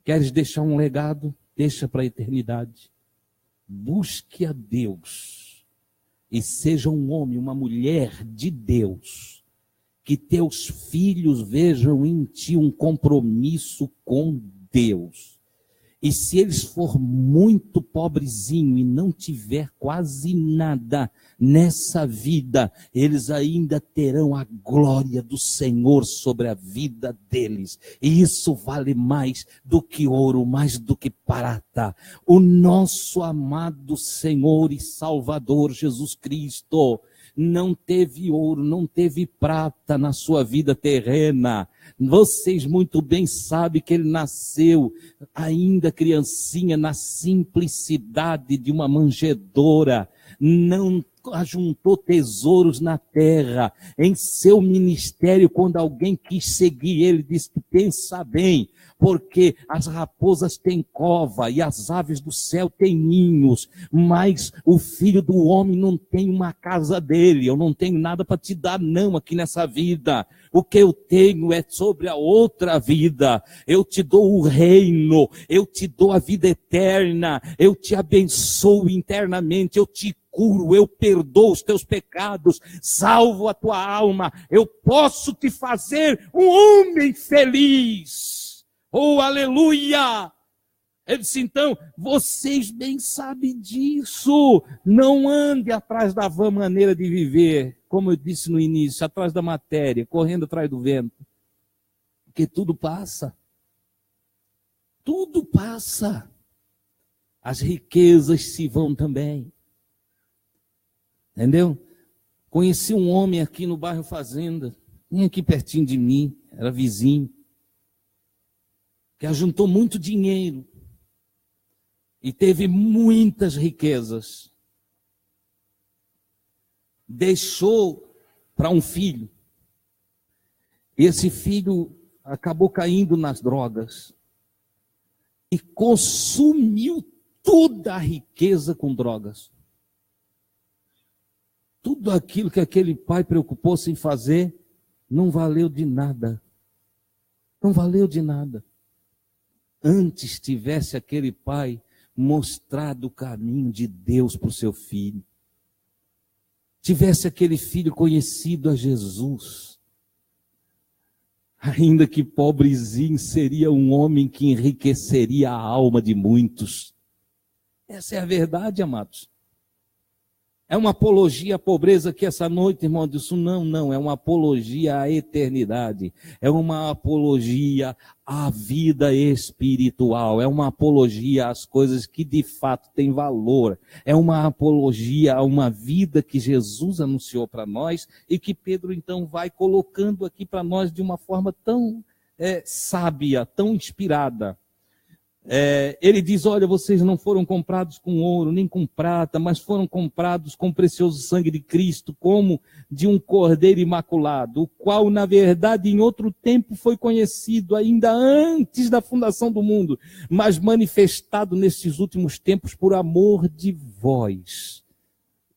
Queres deixar um legado? Deixa para a eternidade. Busque a Deus e seja um homem, uma mulher de Deus, que teus filhos vejam em ti um compromisso com Deus. E se eles for muito pobrezinho e não tiver quase nada nessa vida, eles ainda terão a glória do Senhor sobre a vida deles. E isso vale mais do que ouro, mais do que prata. O nosso amado Senhor e Salvador Jesus Cristo não teve ouro, não teve prata na sua vida terrena. Vocês muito bem sabem que ele nasceu ainda criancinha na simplicidade de uma manjedoura. Não ajuntou tesouros na terra. Em seu ministério, quando alguém quis seguir ele, disse que pensa bem, porque as raposas têm cova e as aves do céu têm ninhos, mas o filho do homem não tem uma casa dele. Eu não tenho nada para te dar não aqui nessa vida. O que eu tenho é sobre a outra vida. Eu te dou o reino, eu te dou a vida eterna, eu te abençoo internamente, eu te curo, eu perdoo os teus pecados, salvo a tua alma, eu posso te fazer um homem feliz. Oh, aleluia! Ele disse, então, vocês bem sabem disso, não ande atrás da vã maneira de viver, como eu disse no início, atrás da matéria, correndo atrás do vento, porque tudo passa, as riquezas se vão também, entendeu? Conheci um homem aqui no bairro Fazenda, nem aqui pertinho de mim, era vizinho, que ajuntou muito dinheiro e teve muitas riquezas. Deixou para um filho. Esse filho acabou caindo nas drogas e consumiu toda a riqueza com drogas. Tudo aquilo que aquele pai preocupou-se em fazer não valeu de nada. Não valeu de nada. Antes tivesse aquele pai mostrado o caminho de Deus para o seu filho. Tivesse aquele filho conhecido a Jesus. Ainda que pobrezinho, seria um homem que enriqueceria a alma de muitos. Essa é a verdade, amados. É uma apologia à pobreza aqui essa noite, irmão Adilson? Não, é uma apologia à eternidade, é uma apologia à vida espiritual, é uma apologia às coisas que de fato têm valor, é uma apologia a uma vida que Jesus anunciou para nós e que Pedro então vai colocando aqui para nós de uma forma tão sábia, tão inspirada. Ele diz, olha, vocês não foram comprados com ouro, nem com prata, mas foram comprados com o precioso sangue de Cristo, como de um cordeiro imaculado, o qual, na verdade, em outro tempo foi conhecido, ainda antes da fundação do mundo, mas manifestado nesses últimos tempos por amor de vós.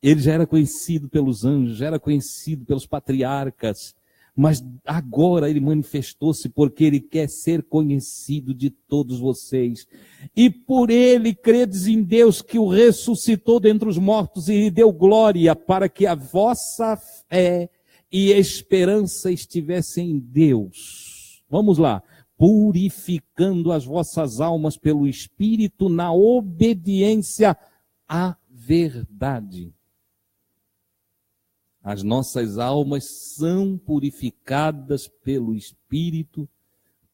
Ele já era conhecido pelos anjos, já era conhecido pelos patriarcas, mas agora ele manifestou-se porque ele quer ser conhecido de todos vocês. E por ele credes em Deus que o ressuscitou dentre os mortos e lhe deu glória, para que a vossa fé e esperança estivessem em Deus. Vamos lá. Purificando as vossas almas pelo Espírito na obediência à verdade. As nossas almas são purificadas pelo Espírito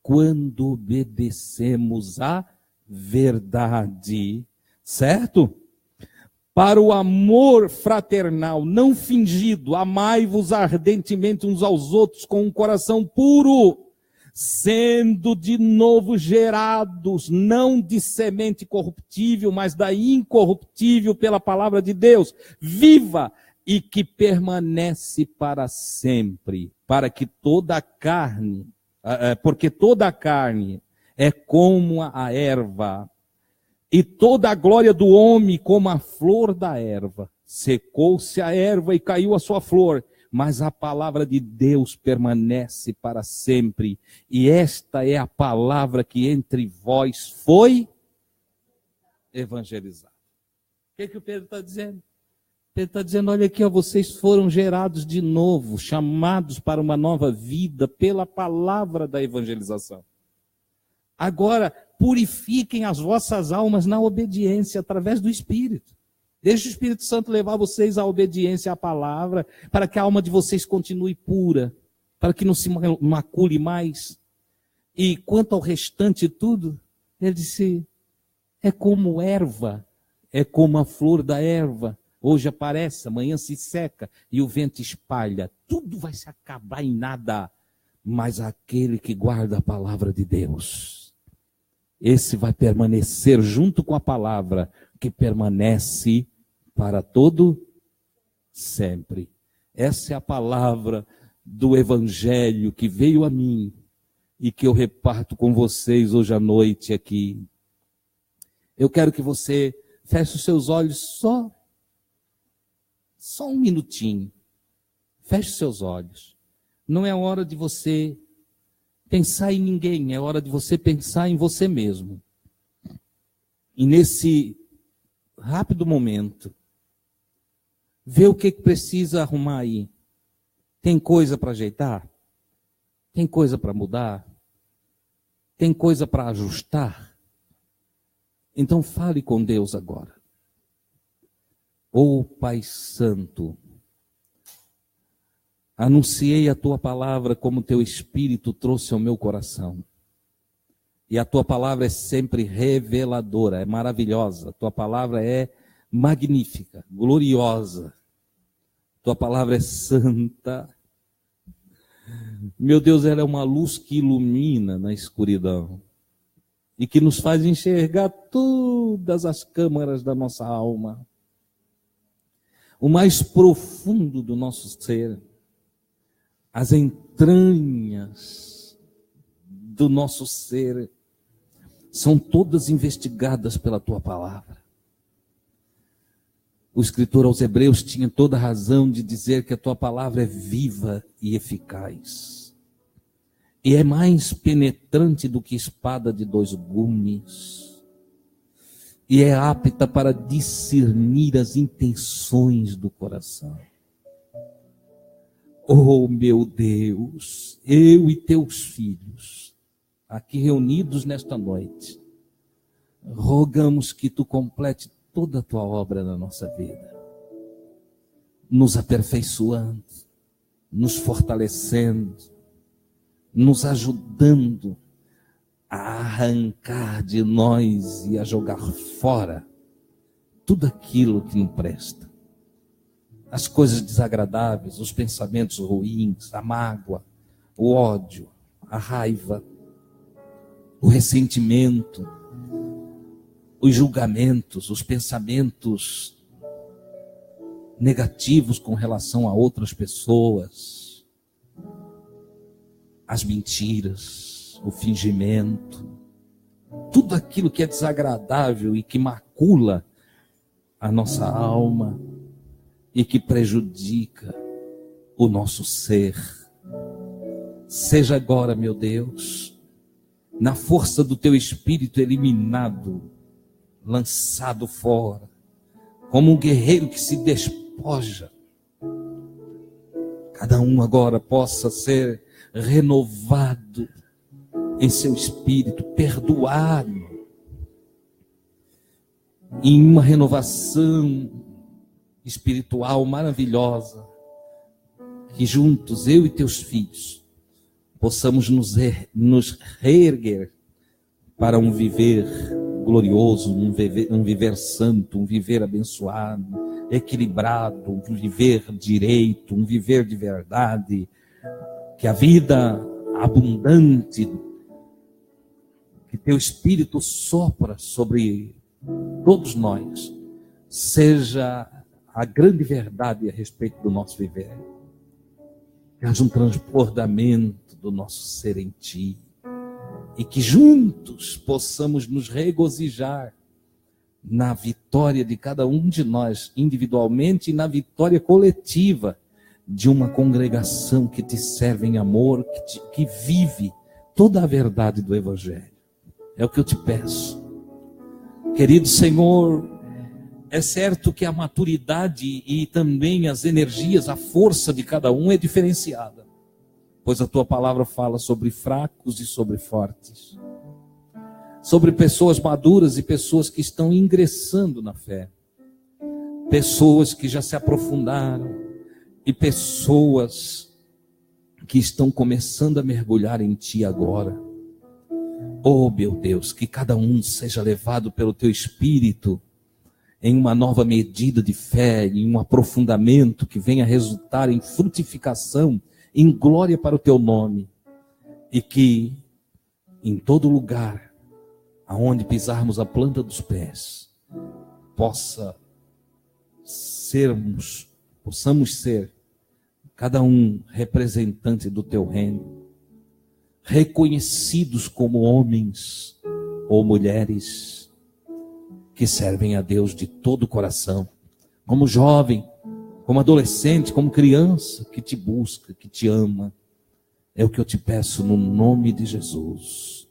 quando obedecemos à verdade, certo? Para o amor fraternal, não fingido, amai-vos ardentemente uns aos outros com um coração puro, sendo de novo gerados, não de semente corruptível, mas da incorruptível pela palavra de Deus, viva e que permanece para sempre, para que toda a carne, porque toda a carne é como a erva, e toda a glória do homem como a flor da erva. Secou-se a erva e caiu a sua flor, mas a palavra de Deus permanece para sempre. E esta é a palavra que entre vós foi evangelizada. O que o Pedro está dizendo? Pedro está dizendo, olha aqui, ó, vocês foram gerados de novo, chamados para uma nova vida pela palavra da evangelização. Agora, purifiquem as vossas almas na obediência através do Espírito. Deixe o Espírito Santo levar vocês à obediência à palavra, para que a alma de vocês continue pura, para que não se macule mais. E quanto ao restante de tudo, ele disse, é como erva, é como a flor da erva. Hoje aparece, amanhã se seca e o vento espalha. Tudo vai se acabar em nada, mas aquele que guarda a palavra de Deus, esse vai permanecer junto com a palavra que permanece para todo sempre. Essa é a palavra do Evangelho que veio a mim e que eu reparto com vocês hoje à noite aqui. Eu quero que você feche os seus olhos só um minutinho. Feche os seus olhos. Não é hora de você pensar em ninguém, é hora de você pensar em você mesmo. E nesse rápido momento, ver o que precisa arrumar aí. Tem coisa para ajeitar? Tem coisa para mudar? Tem coisa para ajustar? Então fale com Deus agora. Ô Pai Santo, anunciei a Tua palavra como Teu Espírito trouxe ao meu coração. E a Tua palavra é sempre reveladora, é maravilhosa. A Tua palavra é magnífica, gloriosa. Tua palavra é santa. Meu Deus, ela é uma luz que ilumina na escuridão e que nos faz enxergar todas as câmaras da nossa alma, o mais profundo do nosso ser, as entranhas do nosso ser, são todas investigadas pela Tua palavra. O escritor aos Hebreus tinha toda a razão de dizer que a Tua palavra é viva e eficaz. E é mais penetrante do que espada de 2 gumes. E é apta para discernir as intenções do coração. Oh, meu Deus, eu e Teus filhos, aqui reunidos nesta noite, rogamos que Tu complete toda a Tua obra na nossa vida, nos aperfeiçoando, nos fortalecendo, nos ajudando a arrancar de nós e a jogar fora tudo aquilo que não presta. As coisas desagradáveis, os pensamentos ruins, a mágoa, o ódio, a raiva, o ressentimento, os julgamentos, os pensamentos negativos com relação a outras pessoas, as mentiras, o fingimento, tudo aquilo que é desagradável e que macula a nossa alma e que prejudica o nosso ser. Seja agora, meu Deus, na força do Teu Espírito eliminado, lançado fora, como um guerreiro que se despoja. Cada um agora possa ser renovado em seu espírito, perdoar-me, em uma renovação espiritual maravilhosa, que juntos, eu e teus filhos, possamos nos reerguer para um viver glorioso, um viver santo, um viver abençoado, equilibrado, um viver direito, um viver de verdade, que a vida abundante que teu Espírito sopra sobre todos nós seja a grande verdade a respeito do nosso viver. Que haja um transbordamento do nosso ser em ti e que juntos possamos nos regozijar na vitória de cada um de nós individualmente e na vitória coletiva de uma congregação que te serve em amor, que vive toda a verdade do Evangelho. É o que eu te peço. Querido Senhor, é certo que a maturidade e também as energias, a força de cada um é diferenciada, pois a tua palavra fala sobre fracos e sobre fortes, sobre pessoas maduras e pessoas que estão ingressando na fé, pessoas que já se aprofundaram e pessoas que estão começando a mergulhar em ti agora. Oh, meu Deus, que cada um seja levado pelo teu Espírito em uma nova medida de fé, em um aprofundamento que venha resultar em frutificação, em glória para o teu nome, e que em todo lugar aonde pisarmos a planta dos pés, possamos ser cada um representante do teu reino, reconhecidos como homens ou mulheres que servem a Deus de todo o coração, como jovem, como adolescente, como criança, que te busca, que te ama. É o que eu te peço no nome de Jesus.